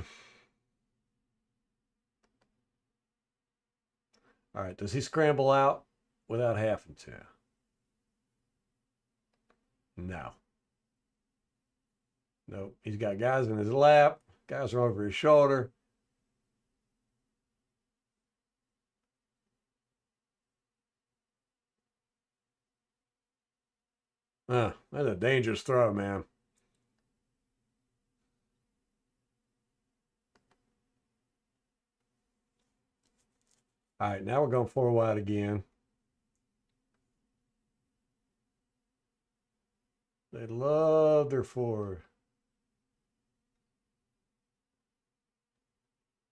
All right, does he scramble out without having to? No. Nope. He's got guys in his lap, guys are over his shoulder. That's a dangerous throw, man. All right, now we're going 4 wide again. They love their forward.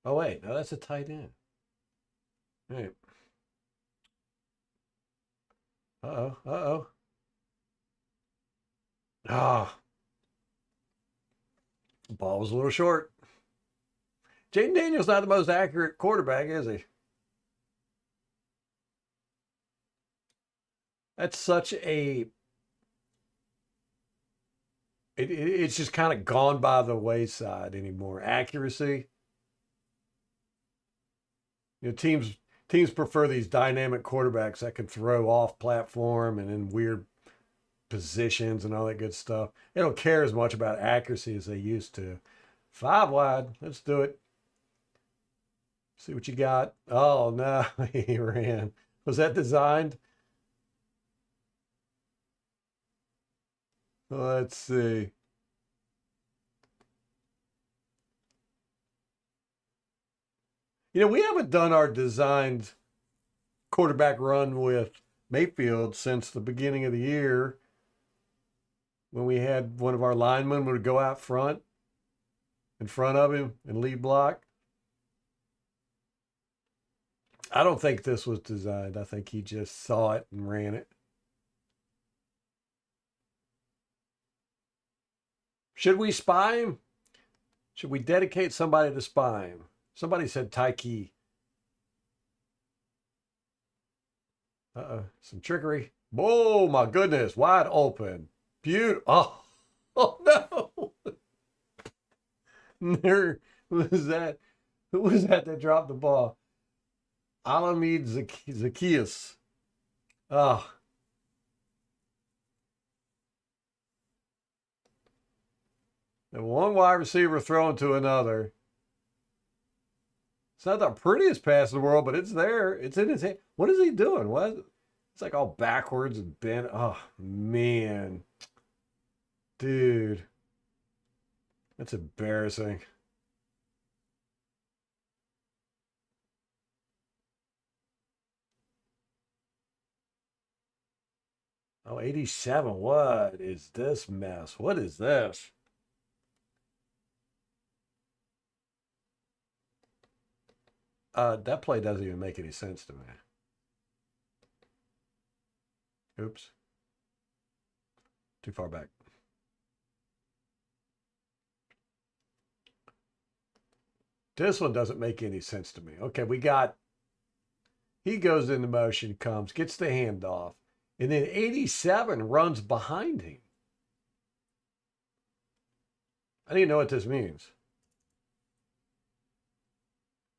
Oh, wait, no, that's a tight end. All right. Uh-oh, uh-oh. Ah, ball was a little short. Jaden Daniels not the most accurate quarterback, is he? That's such a it's just kind of gone by the wayside anymore. Accuracy. Teams prefer these dynamic quarterbacks that can throw off platform and in weird positions and all that good stuff. They don't care as much about accuracy as they used to. 5 wide. Let's do it. See what you got. Oh no, he ran. Was that designed? Let's see. We haven't done our designed quarterback run with Mayfield since the beginning of the year when we had one of our linemen would go out front in front of him and lead block. I don't think this was designed. I think he just saw it and ran it. Should we spy him? Should we dedicate somebody to spy him? Somebody said Taiki. Some trickery. Oh my goodness, wide open. Beautiful. Oh no. There was that. Who was that dropped the ball? Alamid Zacchaeus. Oh. And one wide receiver throwing to another. It's not the prettiest pass in the world, but it's there. It's in his hand. What is he doing? What? It's like all backwards and bent. Oh, man. Dude. That's embarrassing. Oh, 87. What is this mess? What is this? That play doesn't even make any sense to me. Oops. Too far back. This one doesn't make any sense to me. Okay, he goes into motion, comes, gets the handoff, and then 87 runs behind him. I don't even know what this means.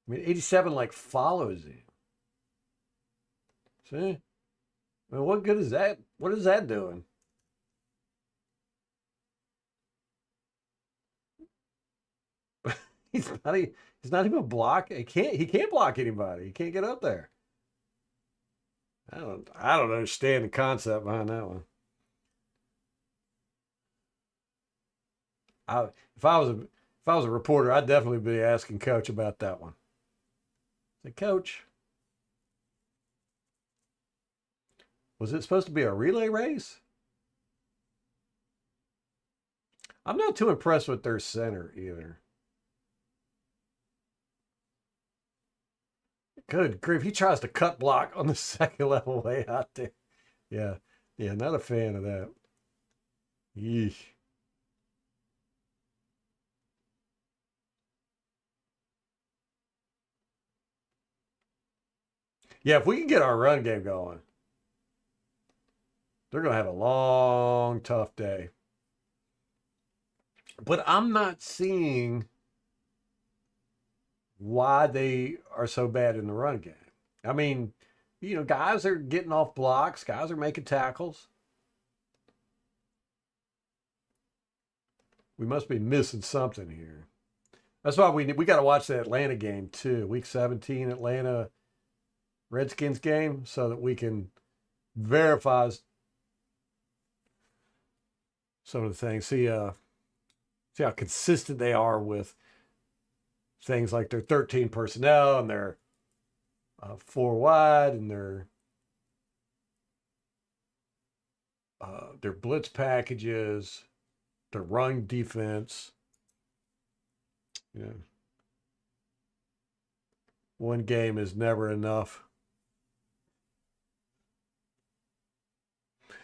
I mean, 87 like follows him. See? I mean, what good is that? What is that doing? he's not even block. He can't block anybody. He can't get up there. I don't understand the concept behind that one. If I was a reporter, I'd definitely be asking coach about that one. Say, coach, was it supposed to be a relay race? I'm not too impressed with their center either. Good grief. He tries to cut block on the second level way out there. Yeah. Yeah, not a fan of that. Yeesh. Yeah, if we can get our run game going, they're going to have a long, tough day. But I'm not seeing why they are so bad in the run game. I mean, guys are getting off blocks, guys are making tackles. We must be missing something here. That's why we got to watch the Atlanta game too. Week 17 Atlanta Redskins game so that we can verify some of the things. See how consistent they are with things like their 13 personnel and their 4 wide and their blitz packages, their run defense. Yeah. One game is never enough.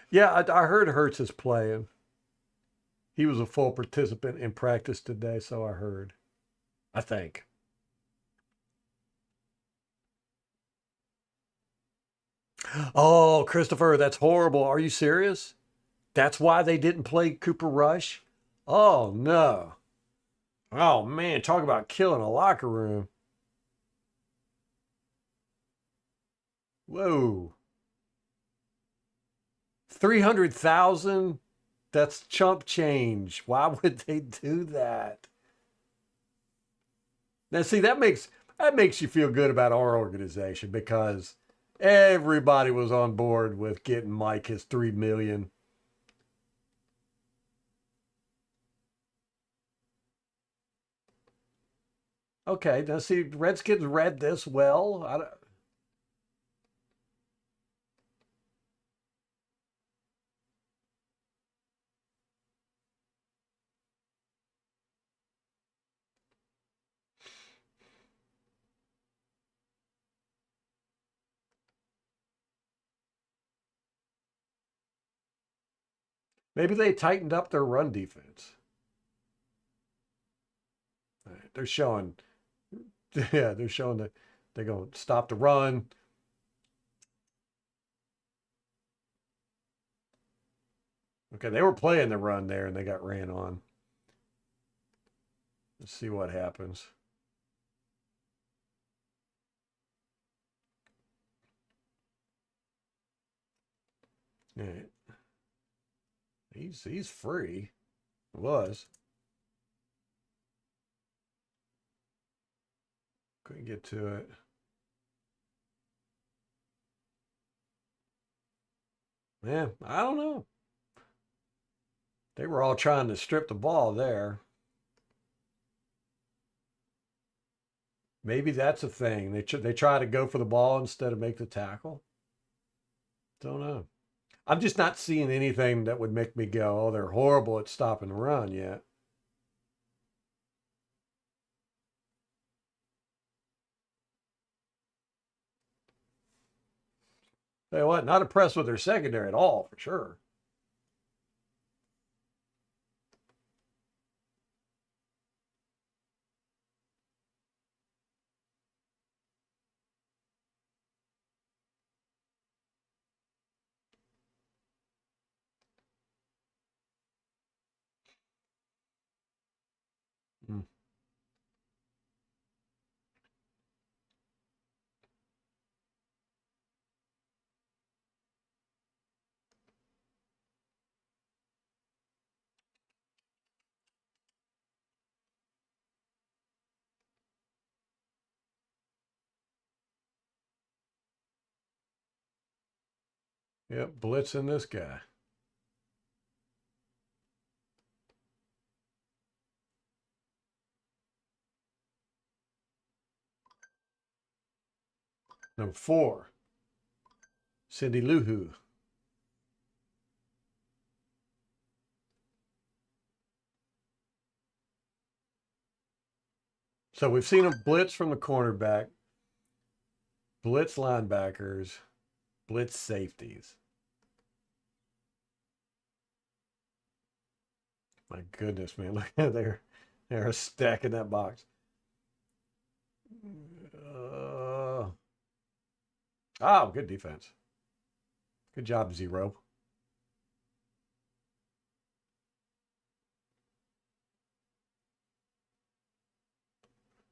Yeah, I heard Hurts is playing. He was a full participant in practice today, so I heard. I think. Oh, Christopher, that's horrible. Are you serious? That's why they didn't play Cooper Rush? Oh, no. Oh, man, talk about killing a locker room. Whoa. 300,000? That's chump change. Why would they do that? Now, see, that makes you feel good about our organization because everybody was on board with getting Mike his 3 million. Okay, now see, Redskins read this well. Maybe they tightened up their run defense. They're showing, yeah, they're showing that they're going to stop the run. Okay, they were playing the run there and they got ran on. Let's see what happens. All right. He's free. Was. Couldn't get to it. Yeah, I don't know. They were all trying to strip the ball there. Maybe that's a thing. They try to go for the ball instead of make the tackle. Don't know. I'm just not seeing anything that would make me go, "Oh, they're horrible at stopping the run" yet. Tell you what, not impressed with their secondary at all, for sure. Mm. Yep, blitzing this guy. Number 4, Cindy Lou Who. So we've seen them blitz from the cornerback, blitz linebackers, blitz safeties. My goodness, man. Look at they're stacking that box. Oh, good defense. Good job, Zero.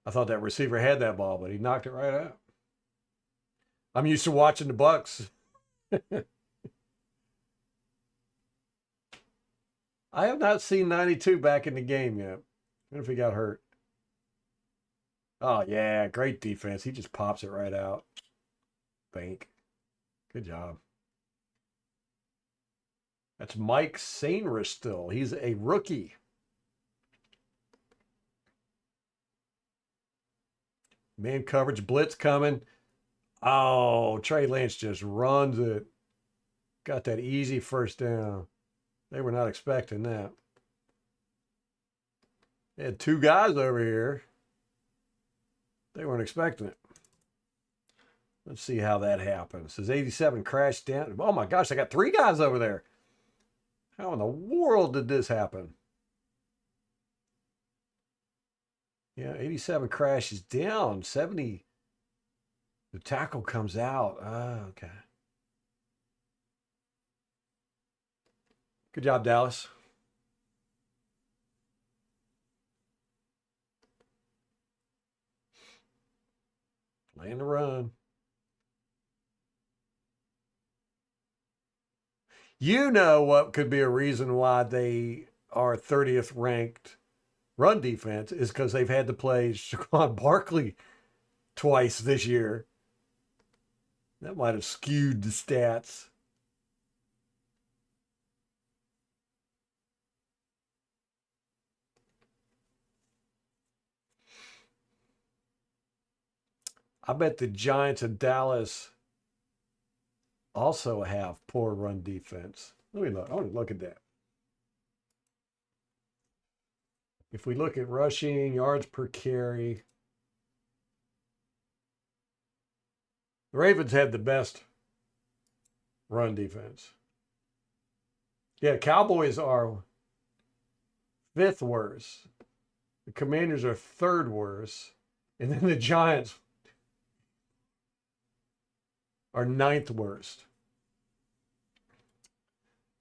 I thought that receiver had that ball, but he knocked it right out. I'm used to watching the Bucs. I have not seen 92 back in the game yet. What if he got hurt? Oh, yeah, great defense. He just pops it right out. Bank. Good job. That's Mike Sainristil still. He's a rookie. Man coverage, blitz coming. Oh, Trey Lance just runs it. Got that easy first down. They were not expecting that. They had two guys over here. They weren't expecting it. Let's see how that happens. Says 87 crashed down. Oh my gosh, I got three guys over there. How in the world did this happen? Yeah, 87 crashes down. 70. The tackle comes out. Ah, okay. Good job, Dallas. Playing the run. You know what could be a reason why they are 30th ranked run defense is because they've had to play Saquon Barkley twice this year. That might have skewed the stats. I bet the Giants and Dallas also have poor run defense. Let me look. I want to look at that. If we look at rushing, yards per carry, the Ravens have the best run defense. Yeah, Cowboys are fifth worst. The Commanders are third worst. And then the Giants are ninth worst.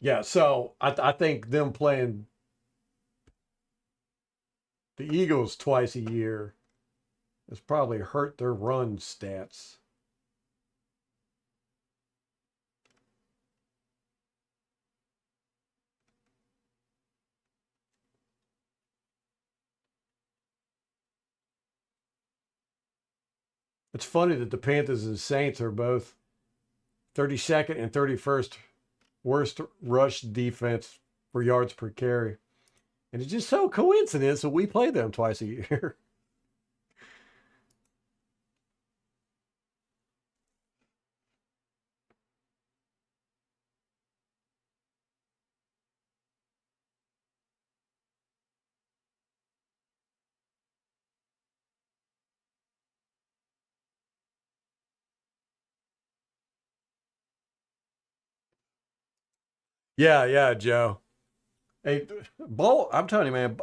Yeah, so I think them playing the Eagles twice a year has probably hurt their run stats. It's funny that the Panthers and Saints are both 32nd and 31st worst rush defense for yards per carry. And it's just so coincidence that we play them twice a year. Yeah, Joe. Hey, Bull, I'm telling you, man,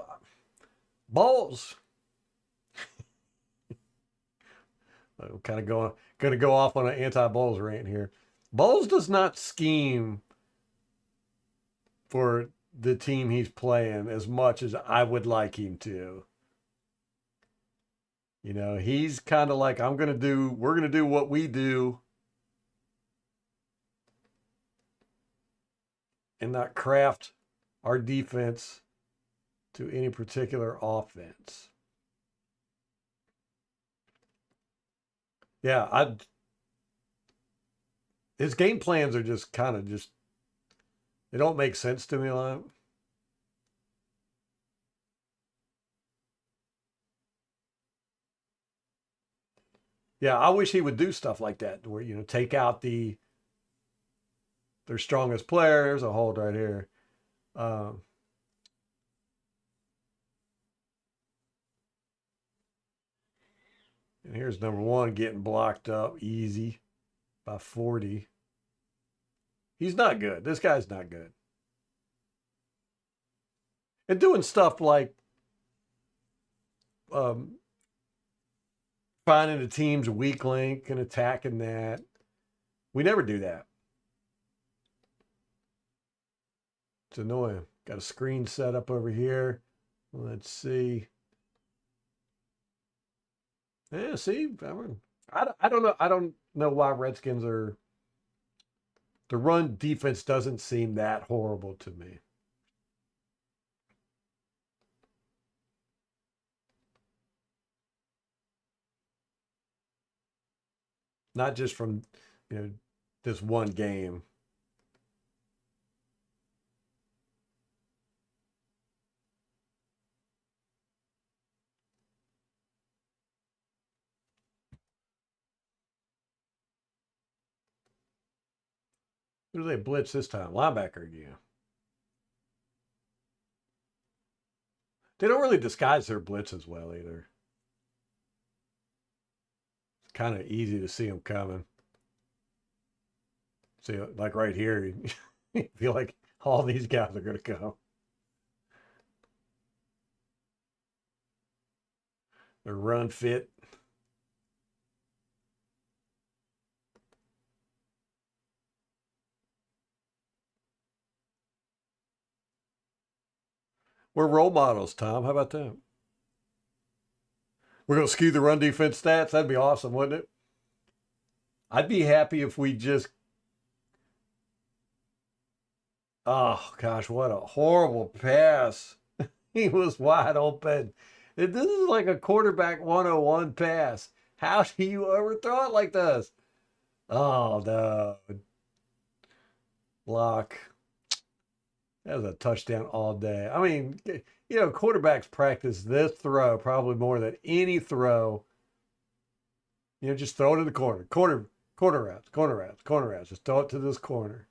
Bulls. I'm kind of going to go off on an anti-Bulls rant here. Bulls does not scheme for the team he's playing as much as I would like him to. You know, he's kind of like, we're going to do what we do and not craft our defense to any particular offense. Yeah, his game plans are just kind of they don't make sense to me a lot. Yeah, I wish he would do stuff like that where, take out their strongest players. I'll hold right here. Um, And here's number one getting blocked up easy by 40. He's not good. This guy's not good. And doing stuff like um, finding a team's weak link and attacking that. We never do that. It's annoying. Got a screen set up over here. Let's see. Yeah, see, I don't know. I don't know why Redskins are. The run defense doesn't seem that horrible to me. Not just from, you know, this one game. Who do they blitz this time? Linebacker again. They don't really disguise their blitz as well either. It's kind of easy to see them coming. See, like right here, you feel like all these guys are going to come. They're run fit. We're role models, Tom. How about that? We're going to skew the run defense stats. That'd be awesome, wouldn't it? I'd be happy if we just. Oh, gosh, what a horrible pass. He was wide open. This is like a quarterback 101 pass. How do you overthrow it like this? Oh, no. Block. That was a touchdown all day. I mean, you know, quarterbacks practice this throw probably more than any throw. You know, just throw it in the corner. Corner routes, corner routes, corner routes. Just throw it to this corner.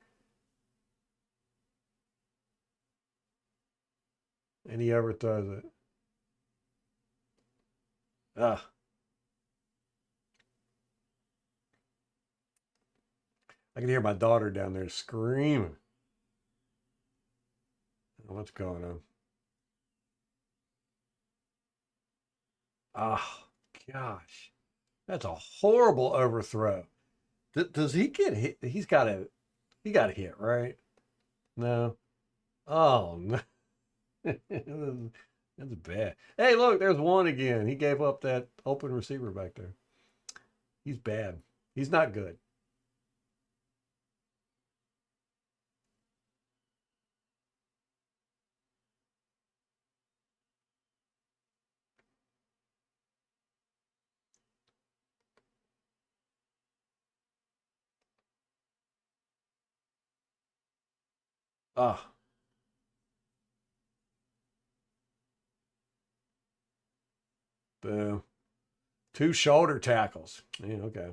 And he overthrows it. Ah. I can hear my daughter down there screaming. What's going on? Oh, gosh. That's a horrible overthrow. Does he get hit? He got hit, right? No. Oh, no. That's bad. Hey, look, there's one again. He gave up that open receiver back there. He's bad. He's not good. Ah, boom. Two shoulder tackles. Yeah, okay.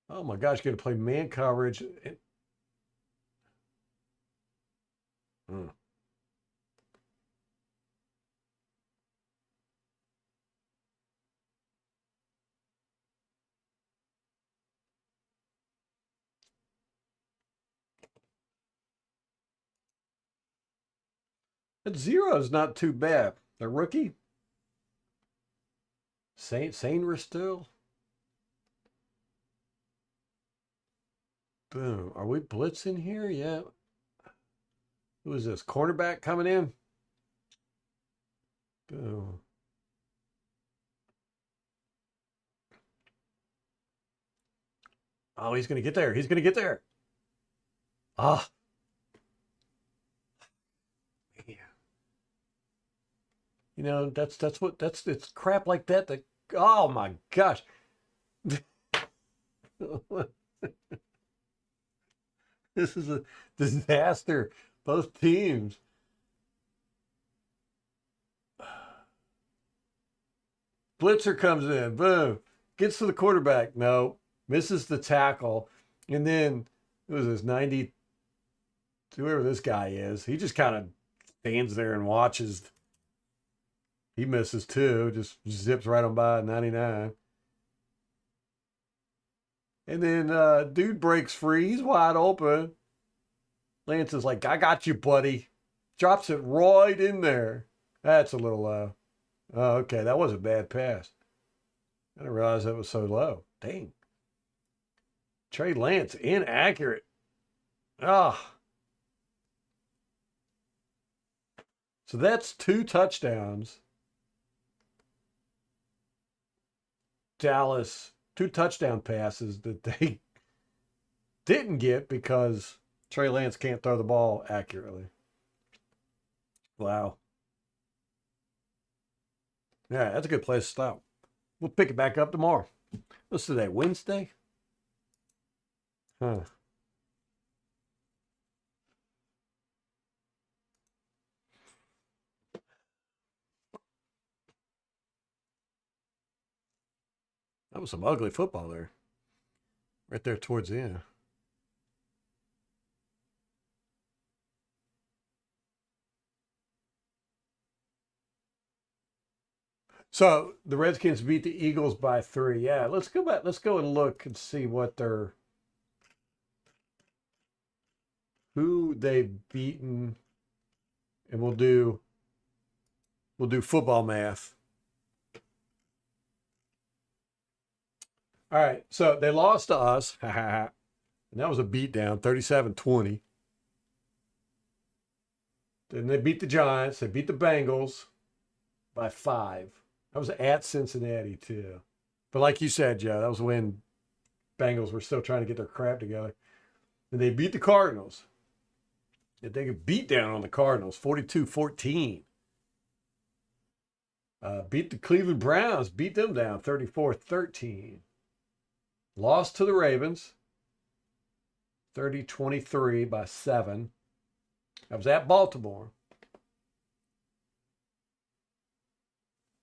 Oh my gosh, going to play man coverage. Mm. That zero is not too bad. The rookie, Saint still. Boom. Are we blitzing here? Yeah. Who is this? Cornerback coming in? Boom. Oh, he's going to get there. He's going to get there. Ah. Man. You know, that's it's crap like that that oh my gosh. This is a disaster. Both teams. Blitzer comes in, boom, gets to the quarterback. No, misses the tackle, and then it was this 92 whoever this guy is, he just kind of stands there and watches. He misses too, just zips right on by 99. And then dude breaks free. He's wide open. Lance is like, I got you, buddy. Drops it right in there. That's a little low. Oh, okay. That was a bad pass. I didn't realize that was so low. Dang. Trey Lance, inaccurate. Ah. So that's 2 touchdowns. Dallas, 2 touchdown passes that they didn't get because Trey Lance can't throw the ball accurately. Wow. Yeah, that's a good place to stop. We'll pick it back up tomorrow. What's today? Wednesday? Huh. That was some ugly football there. Right there towards the end. So the Redskins beat the Eagles by 3. Yeah, let's go back. Let's go and look and see who they've beaten, and we'll do football math. All right, so they lost to us, and that was a beatdown, 37-20. Then they beat the Giants. They beat the Bengals by 5. That was at Cincinnati too. But like you said, Joe, that was when Bengals were still trying to get their crap together. And they beat the Cardinals. They could beat down on the Cardinals, 42-14. Beat the Cleveland Browns, beat them down 34-13. Lost to the Ravens, 30-23 by 7. That was at Baltimore.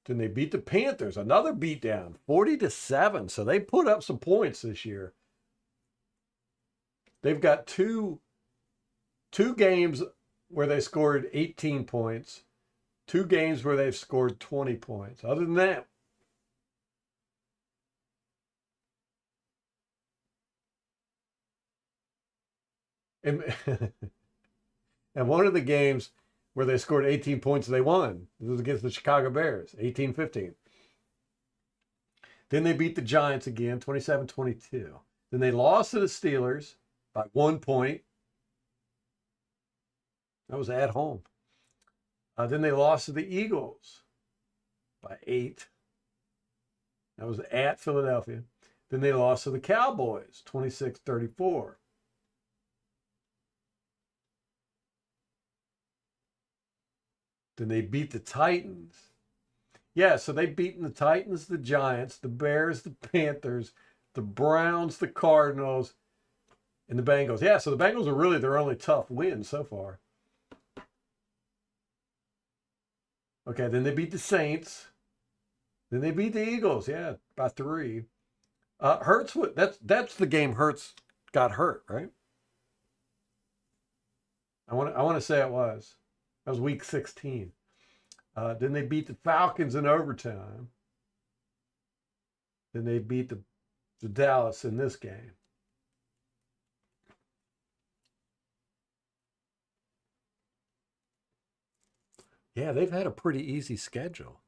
Then they beat the Panthers, another beatdown, 40-7. So they put up some points this year. They've got two games where they scored 18 points, 2 games where they've scored 20 points. Other than that, and, and one of the games where they scored 18 points, they won. This was against the Chicago Bears, 18-15. Then they beat the Giants again, 27-22. Then they lost to the Steelers by 1 point. That was at home. Then they lost to the Eagles by 8. That was at Philadelphia. Then they lost to the Cowboys, 26-34. Then they beat the Titans. Yeah, so they've beaten the Titans, the Giants, the Bears, the Panthers, the Browns, the Cardinals, and the Bengals. Yeah, so the Bengals are really their only tough win so far. Okay, then they beat the Saints. Then they beat the Eagles, yeah, by 3. Hurts, that's the game Hurts got hurt, right? I want to say it was. That was week 16. Then they beat the Falcons in overtime. Then they beat the Dallas in this game. Yeah, they've had a pretty easy schedule.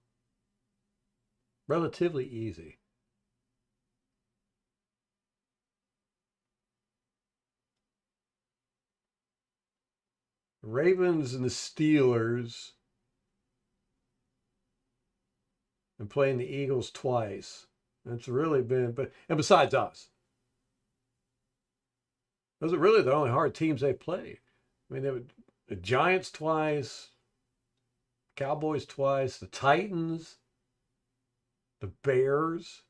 Relatively easy. The Ravens and the Steelers, and playing the Eagles twice. That's really been, and besides us, those are really the only hard teams they've played. I mean, they were the Giants twice, Cowboys twice, the Titans, the Bears.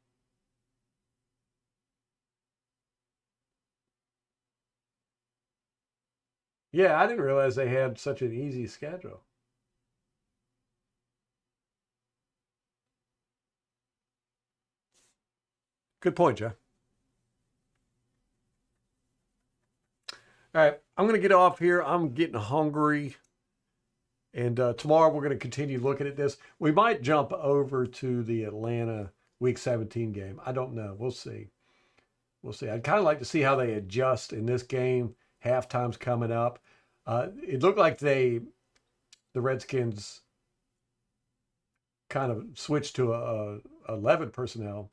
Yeah, I didn't realize they had such an easy schedule. Good point, Joe. All right, I'm going to get off here. I'm getting hungry. And tomorrow we're going to continue looking at this. We might jump over to the Atlanta Week 17 game. I don't know. We'll see. We'll see. I'd kind of like to see how they adjust in this game. Halftime's coming up. It looked like the Redskins kind of switched to a 11 personnel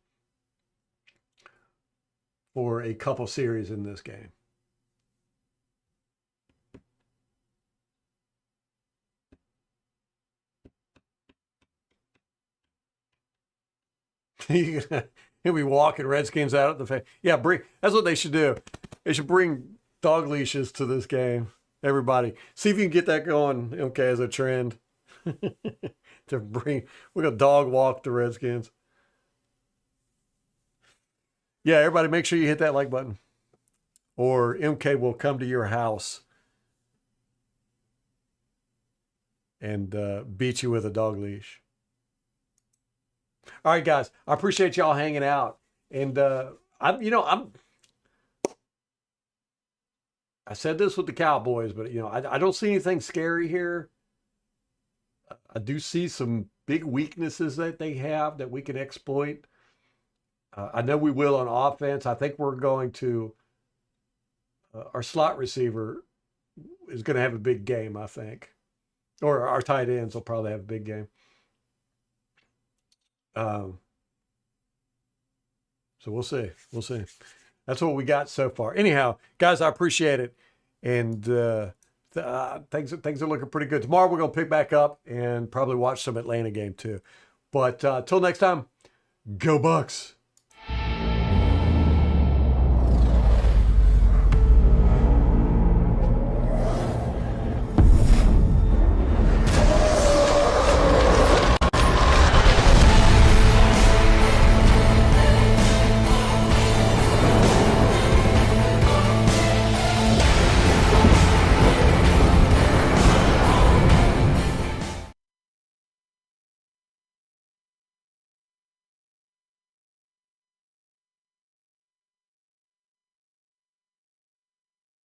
for a couple series in this game. He'll be walking Redskins out at the face. Yeah, that's what they should do. They should bring dog leashes to this game. Everybody, see if you can get that going. Okay, as a trend we're gonna dog walk the Redskins. Yeah, everybody, make sure you hit that like button, or MK will come to your house and beat you with a dog leash. All right, guys, I appreciate y'all hanging out, and I said this with the Cowboys, but I don't see anything scary here. I do see some big weaknesses that they have that we can exploit. I know we will on offense. I think we're going to. Our slot receiver is going to have a big game, I think, or our tight ends will probably have a big game. So we'll see. We'll see. That's what we got so far. Anyhow, guys, I appreciate it. And things are looking pretty good. Tomorrow we're going to pick back up and probably watch some Atlanta game too. But till next time, go Bucs.